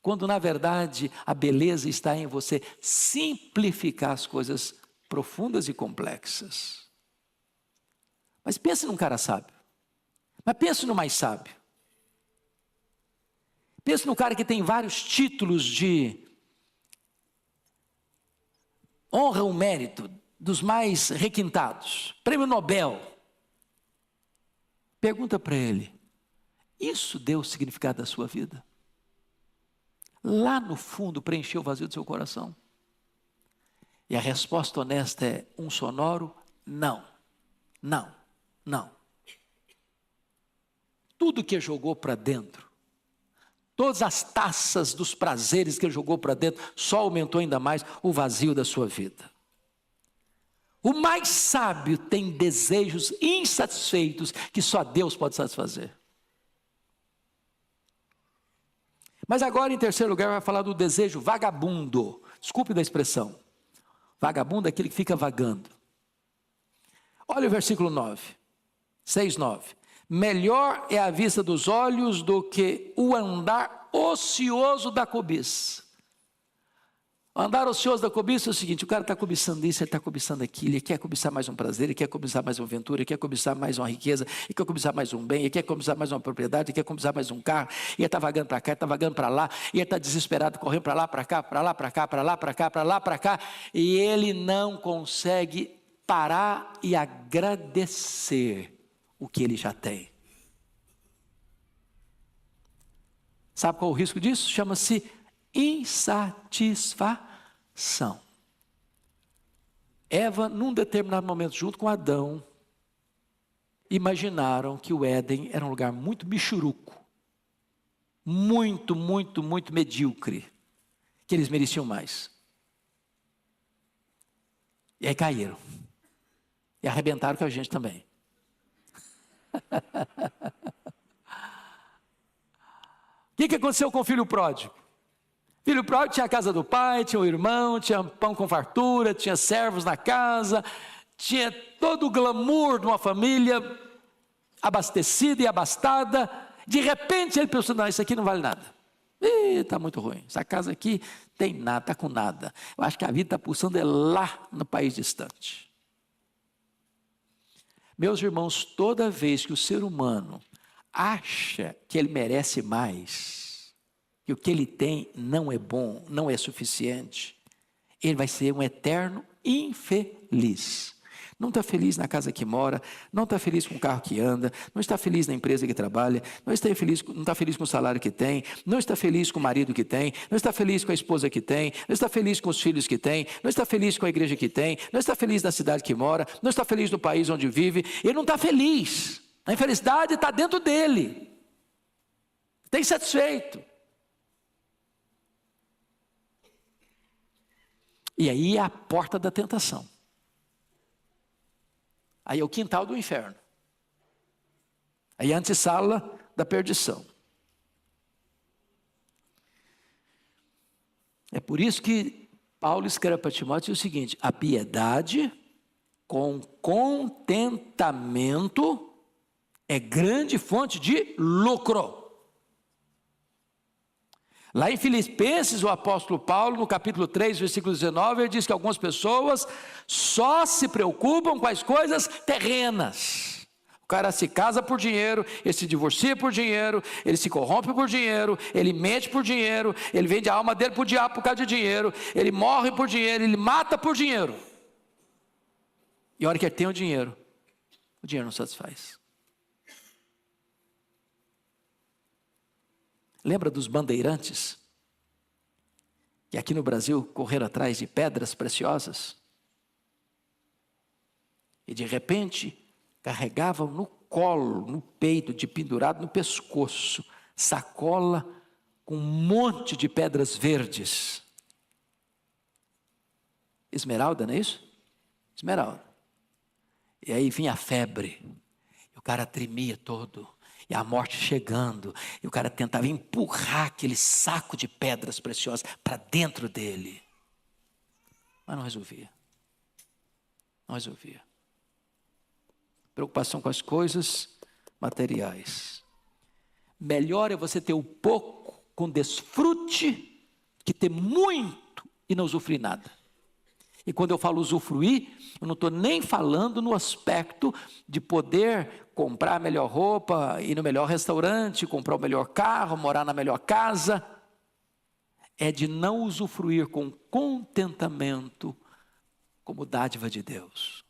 quando na verdade a beleza está em você simplificar as coisas profundas e complexas. Mas pense num cara sábio, mas pense no mais sábio, pense no cara que tem vários títulos de honra o mérito dos mais requintados, prêmio Nobel. Pergunta para ele, isso deu o significado da sua vida? Lá no fundo preencheu o vazio do seu coração? E a resposta honesta é um sonoro não, não, não. Tudo que jogou para dentro, todas as taças dos prazeres que ele jogou para dentro, só aumentou ainda mais o vazio da sua vida. O mais sábio tem desejos insatisfeitos que só Deus pode satisfazer. Mas agora, em terceiro lugar, vai falar do desejo vagabundo. Desculpe da expressão. Vagabundo é aquele que fica vagando. Olha o versículo 9. 6:9. Melhor é a vista dos olhos do que o andar ocioso da cobiça. O andar ocioso da cobiça é o seguinte, o cara está cobiçando isso, ele está cobiçando aquilo, ele quer cobiçar mais um prazer, ele quer cobiçar mais uma aventura, ele quer cobiçar mais uma riqueza, ele quer cobiçar mais um bem, ele quer cobiçar mais uma propriedade, ele quer cobiçar mais um carro, e ele está vagando para cá, ele está vagando para lá, e ele está desesperado, correndo para lá, para cá, para lá, para cá, para lá, para cá, para lá, para cá, e ele não consegue parar e agradecer o que ele já tem. Sabe qual é o risco disso? Chama-se insatisfação. Eva, num determinado momento, junto com Adão, imaginaram que o Éden era um lugar muito michuruco, muito, muito, muito medíocre, que eles mereciam mais. E aí caíram. E arrebentaram com a gente também. O que aconteceu com o filho pródigo? Filho pródigo tinha a casa do pai, tinha o irmão, tinha pão com fartura, tinha servos na casa, tinha todo o glamour de uma família abastecida e abastada. De repente ele pensou, não, isso aqui não vale nada. Está muito ruim, essa casa aqui tem nada, está com nada. Eu acho que a vida está pulsando lá no país distante. Meus irmãos, toda vez que o ser humano acha que ele merece mais, que o que ele tem não é bom, não é suficiente, ele vai ser um eterno infeliz. Não está feliz na casa que mora, não está feliz com o carro que anda, não está feliz na empresa que trabalha, não está feliz com o salário que tem, não está feliz com o marido que tem, não está feliz com a esposa que tem, não está feliz com os filhos que tem, não está feliz com a igreja que tem, não está feliz na cidade que mora, não está feliz no país onde vive, ele não está feliz. A infelicidade está dentro dele. Está insatisfeito. E aí é a porta da tentação. Aí é o quintal do inferno. Aí é a antessala da perdição. É por isso que Paulo escreve para Timóteo o seguinte: a piedade com contentamento é grande fonte de lucro. Lá em Filipenses, o apóstolo Paulo, no capítulo 3, versículo 19, ele diz que algumas pessoas só se preocupam com as coisas terrenas. O cara se casa por dinheiro, ele se divorcia por dinheiro, ele se corrompe por dinheiro, ele mente por dinheiro, ele vende a alma dele para o diabo por causa de dinheiro, ele morre por dinheiro, ele mata por dinheiro. E a hora que ele tem o dinheiro não satisfaz. Lembra dos bandeirantes? Que aqui no Brasil correram atrás de pedras preciosas? E de repente carregavam no colo, no peito, de pendurado no pescoço, sacola com um monte de pedras verdes. Esmeralda, não é isso? Esmeralda. E aí vinha a febre, e o cara tremia todo. E a morte chegando, e o cara tentava empurrar aquele saco de pedras preciosas para dentro dele. Mas não resolvia. Não resolvia. Preocupação com as coisas materiais. Melhor é você ter o pouco com desfrute que ter muito e não usufruir nada. E quando eu falo usufruir, eu não estou nem falando no aspecto de poder comprar a melhor roupa, ir no melhor restaurante, comprar o melhor carro, morar na melhor casa. É de não usufruir com contentamento como dádiva de Deus.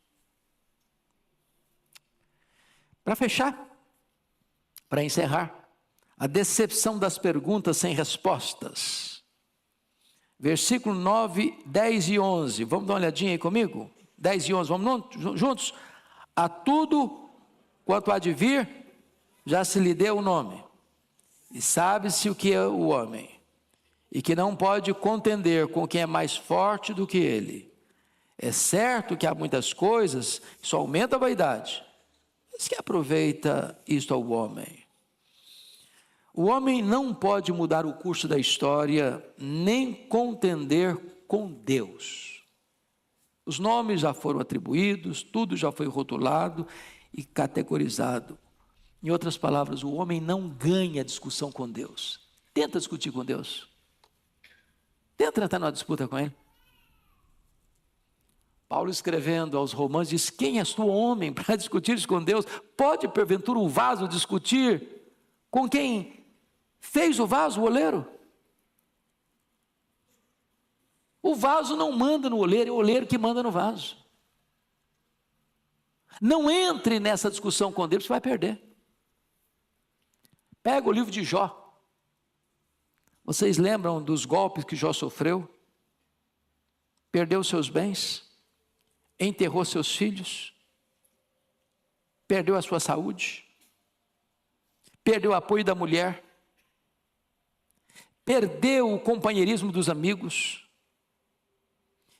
Para fechar, para encerrar, a decepção das perguntas sem respostas. Versículo 9, 10 e 11. Vamos dar uma olhadinha aí comigo? 10 e 11, vamos juntos? A tudo quanto há de vir, já se lhe deu o nome. E sabe-se o que é o homem. E que não pode contender com quem é mais forte do que ele. É certo que há muitas coisas que só aumenta a vaidade. Mas que aproveita isto ao homem? O homem não pode mudar o curso da história, nem contender com Deus. Os nomes já foram atribuídos, tudo já foi rotulado e categorizado. Em outras palavras, o homem não ganha discussão com Deus. Tenta discutir com Deus. Tenta entrar numa disputa com Ele. Paulo, escrevendo aos Romanos, diz: quem és tu, homem, para discutir com Deus? Pode, porventura, o vaso discutir com quem fez o vaso, o oleiro? O vaso não manda no oleiro, é o oleiro que manda no vaso. Não entre nessa discussão com Deus, você vai perder. Pega o livro de Jó. Vocês lembram dos golpes que Jó sofreu? Perdeu seus bens, enterrou seus filhos, perdeu a sua saúde, perdeu o apoio da mulher, perdeu o companheirismo dos amigos.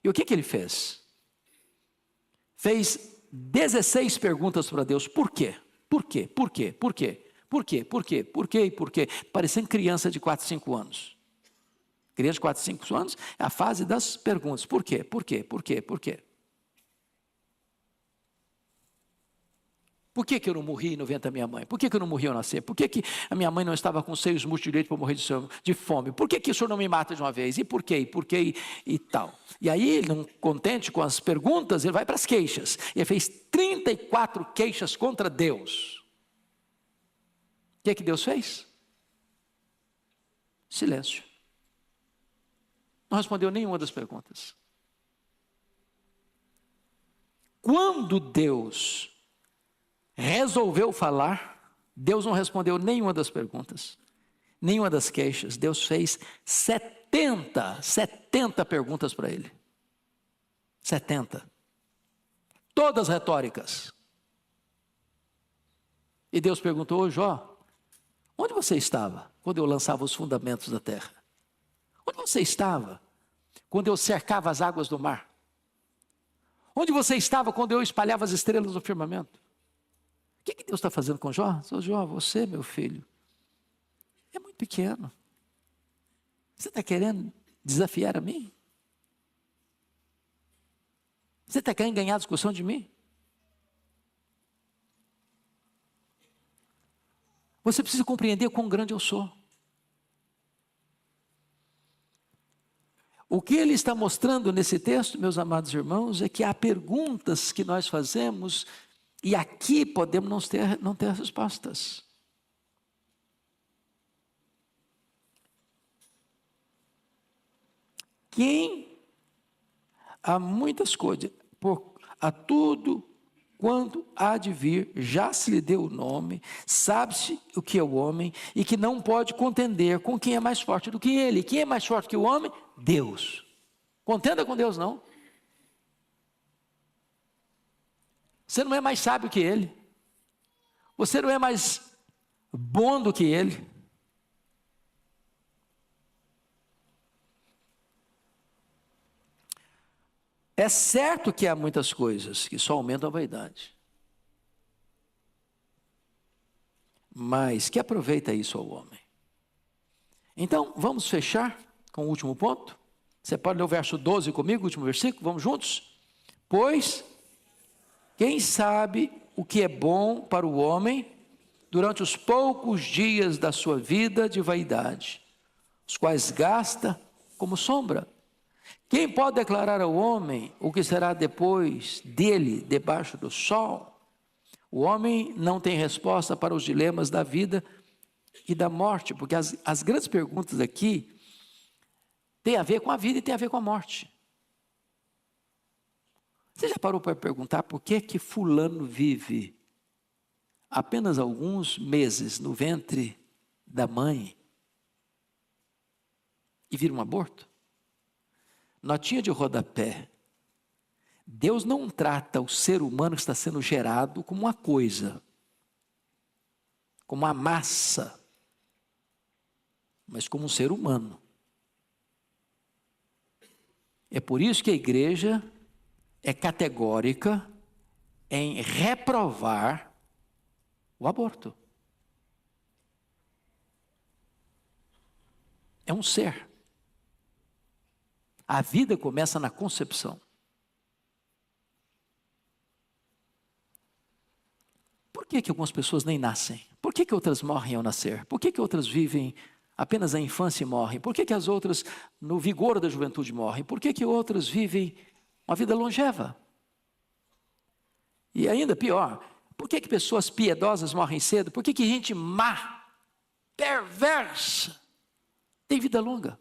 E o que ele fez? Fez 16 perguntas para Deus. Por quê? Por quê? Por quê? Por quê? Por quê? Por quê? Por quê? Por quê? Parecendo criança de 4, 5 anos. Criança de 4, 5 anos é a fase das perguntas. Por quê? Por quê? Por quê? Por quê? Por que eu não morri no ventre da minha mãe? Por que eu não morri ao nascer? Por que a minha mãe não estava com seios murchos direito para morrer de fome? Por que o senhor não me mata de uma vez? E por quê? E por quê? E tal. E aí, ele não contente com as perguntas, ele vai para as queixas. Ele fez 34 queixas contra Deus. O que Deus fez? Silêncio. Não respondeu nenhuma das perguntas. Quando Deus resolveu falar, Deus não respondeu nenhuma das perguntas, nenhuma das queixas. Deus fez 70 perguntas para ele. 70. Todas retóricas. E Deus perguntou: ô Jó, onde você estava quando eu lançava os fundamentos da terra? Onde você estava quando eu cercava as águas do mar? Onde você estava quando eu espalhava as estrelas no firmamento? O que Deus está fazendo com Jó? Jó, você, meu filho, é muito pequeno. Você está querendo desafiar a mim? Você está querendo ganhar a discussão de mim? Você precisa compreender quão grande eu sou. O que ele está mostrando nesse texto, meus amados irmãos, é que há perguntas que nós fazemos e aqui podemos não ter respostas. Há muitas coisas, a tudo quanto há de vir, já se lhe deu o nome, sabe-se o que é o homem, e que não pode contender com quem é mais forte do que ele. Quem é mais forte que o homem? Deus. Contenda com Deus não. Você não é mais sábio que ele. Você não é mais bom do que ele. É certo que há muitas coisas que só aumentam a vaidade. Mas que aproveita isso ao homem? Então, vamos fechar com o último ponto? Você pode ler o verso 12 comigo, o último versículo? Vamos juntos? Pois, quem sabe o que é bom para o homem durante os poucos dias da sua vida de vaidade, os quais gasta como sombra. Quem pode declarar ao homem o que será depois dele, debaixo do sol? O homem não tem resposta para os dilemas da vida e da morte, porque as grandes perguntas aqui têm a ver com a vida e têm a ver com a morte. Você já parou para perguntar por que fulano vive apenas alguns meses no ventre da mãe e vira um aborto? Notinha de rodapé. Deus não trata o ser humano que está sendo gerado como uma coisa, como uma massa, mas como um ser humano. É por isso que a igreja é categórica em reprovar o aborto. É um ser. A vida começa na concepção. Por que algumas pessoas nem nascem? Por que outras morrem ao nascer? Por que outras vivem apenas a infância e morrem? Por que as outras no vigor da juventude morrem? Por que outras vivem uma vida longeva? E ainda pior, por que pessoas piedosas morrem cedo? Por que gente má, perversa, tem vida longa?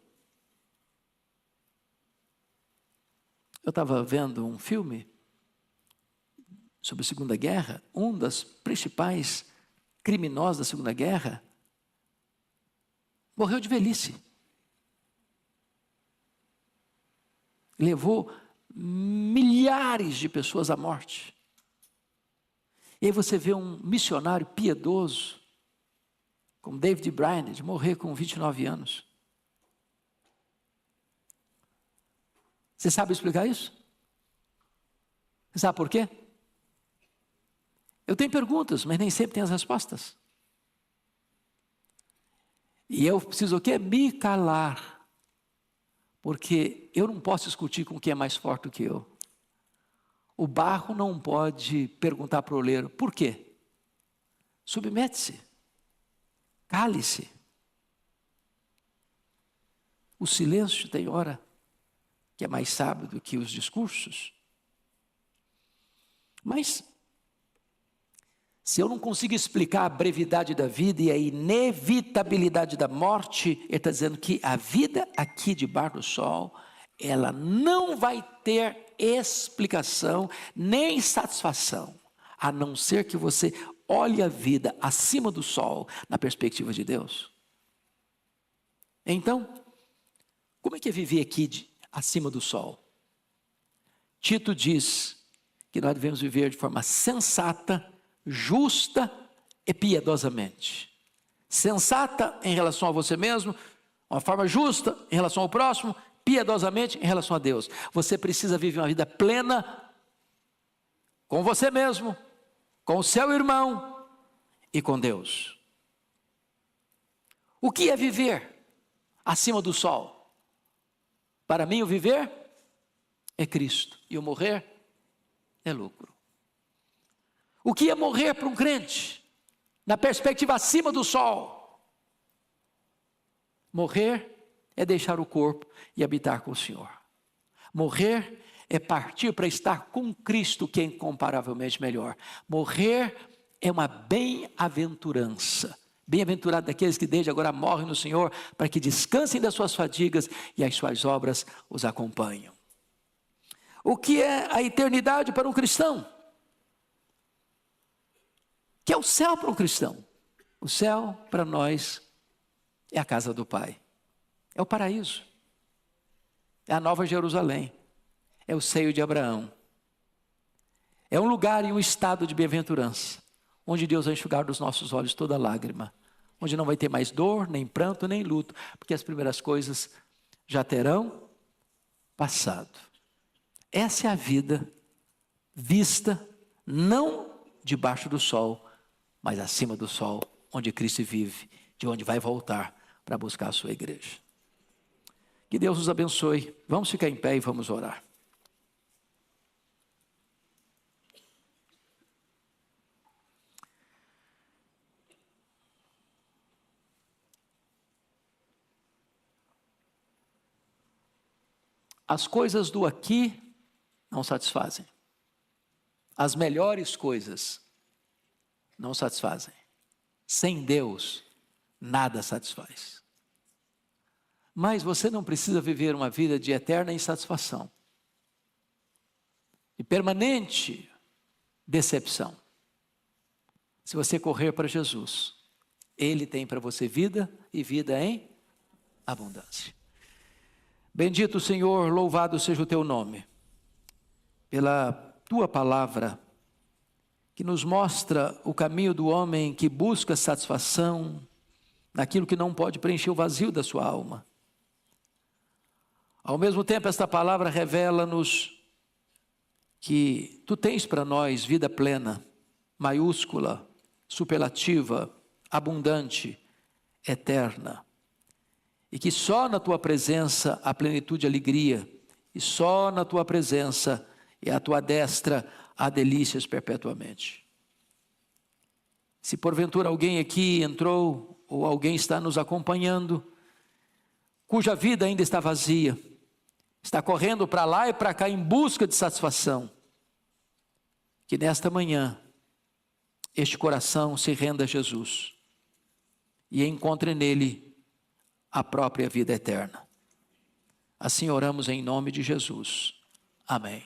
Eu estava vendo um filme sobre a Segunda Guerra. Um dos principais criminosos da Segunda Guerra morreu de velhice. Levou milhares de pessoas à morte. E aí você vê um missionário piedoso, como David Brainerd, morrer com 29 anos. Você sabe explicar isso? Você sabe por quê? Eu tenho perguntas, mas nem sempre tenho as respostas. E eu preciso o quê? Me calar. Porque eu não posso discutir com quem é mais forte do que eu. O barro não pode perguntar para o oleiro, por quê? Submete-se. Cale-se. O silêncio tem hora que é mais sábio do que os discursos. Mas, se eu não consigo explicar a brevidade da vida e a inevitabilidade da morte, ele está dizendo que a vida aqui debaixo do sol, ela não vai ter explicação nem satisfação, a não ser que você olhe a vida acima do sol, na perspectiva de Deus. Então, como é que é viver aqui acima do sol? Tito diz que nós devemos viver de forma sensata, justa e piedosamente. Sensata em relação a você mesmo, uma forma justa em relação ao próximo, piedosamente em relação a Deus. Você precisa viver uma vida plena com você mesmo, com o seu irmão e com Deus. O que é viver acima do sol? Para mim, o viver é Cristo e o morrer é lucro. O que é morrer para um crente? Na perspectiva acima do sol. Morrer é deixar o corpo e habitar com o Senhor. Morrer é partir para estar com Cristo, que é incomparavelmente melhor. Morrer é uma bem-aventurança. Bem-aventurado daqueles que desde agora morrem no Senhor, para que descansem das suas fadigas e as suas obras os acompanham. O que é a eternidade para um cristão? Que é o céu para um cristão? O céu para nós é a casa do Pai, é o paraíso, é a nova Jerusalém, é o seio de Abraão, é um lugar e um estado de bem-aventurança, onde Deus vai enxugar dos nossos olhos toda lágrima, onde não vai ter mais dor, nem pranto, nem luto, porque as primeiras coisas já terão passado. Essa é a vida vista não debaixo do sol, mas acima do sol, onde Cristo vive, de onde vai voltar para buscar a sua igreja. Que Deus nos abençoe. Vamos ficar em pé e vamos orar. As coisas do aqui não satisfazem. As melhores coisas não satisfazem. Sem Deus, nada satisfaz. Mas você não precisa viver uma vida de eterna insatisfação e permanente decepção. Se você correr para Jesus, Ele tem para você vida e vida em abundância. Bendito Senhor, louvado seja o teu nome, pela tua palavra, que nos mostra o caminho do homem que busca satisfação naquilo que não pode preencher o vazio da sua alma. Ao mesmo tempo, esta palavra revela-nos que tu tens para nós vida plena, maiúscula, superlativa, abundante, eterna. E que só na tua presença há plenitude e alegria, e só na tua presença e à tua destra há delícias perpetuamente. Se porventura alguém aqui entrou, ou alguém está nos acompanhando, cuja vida ainda está vazia, está correndo para lá e para cá em busca de satisfação, que nesta manhã este coração se renda a Jesus e encontre nele a própria vida eterna. Assim oramos em nome de Jesus. Amém.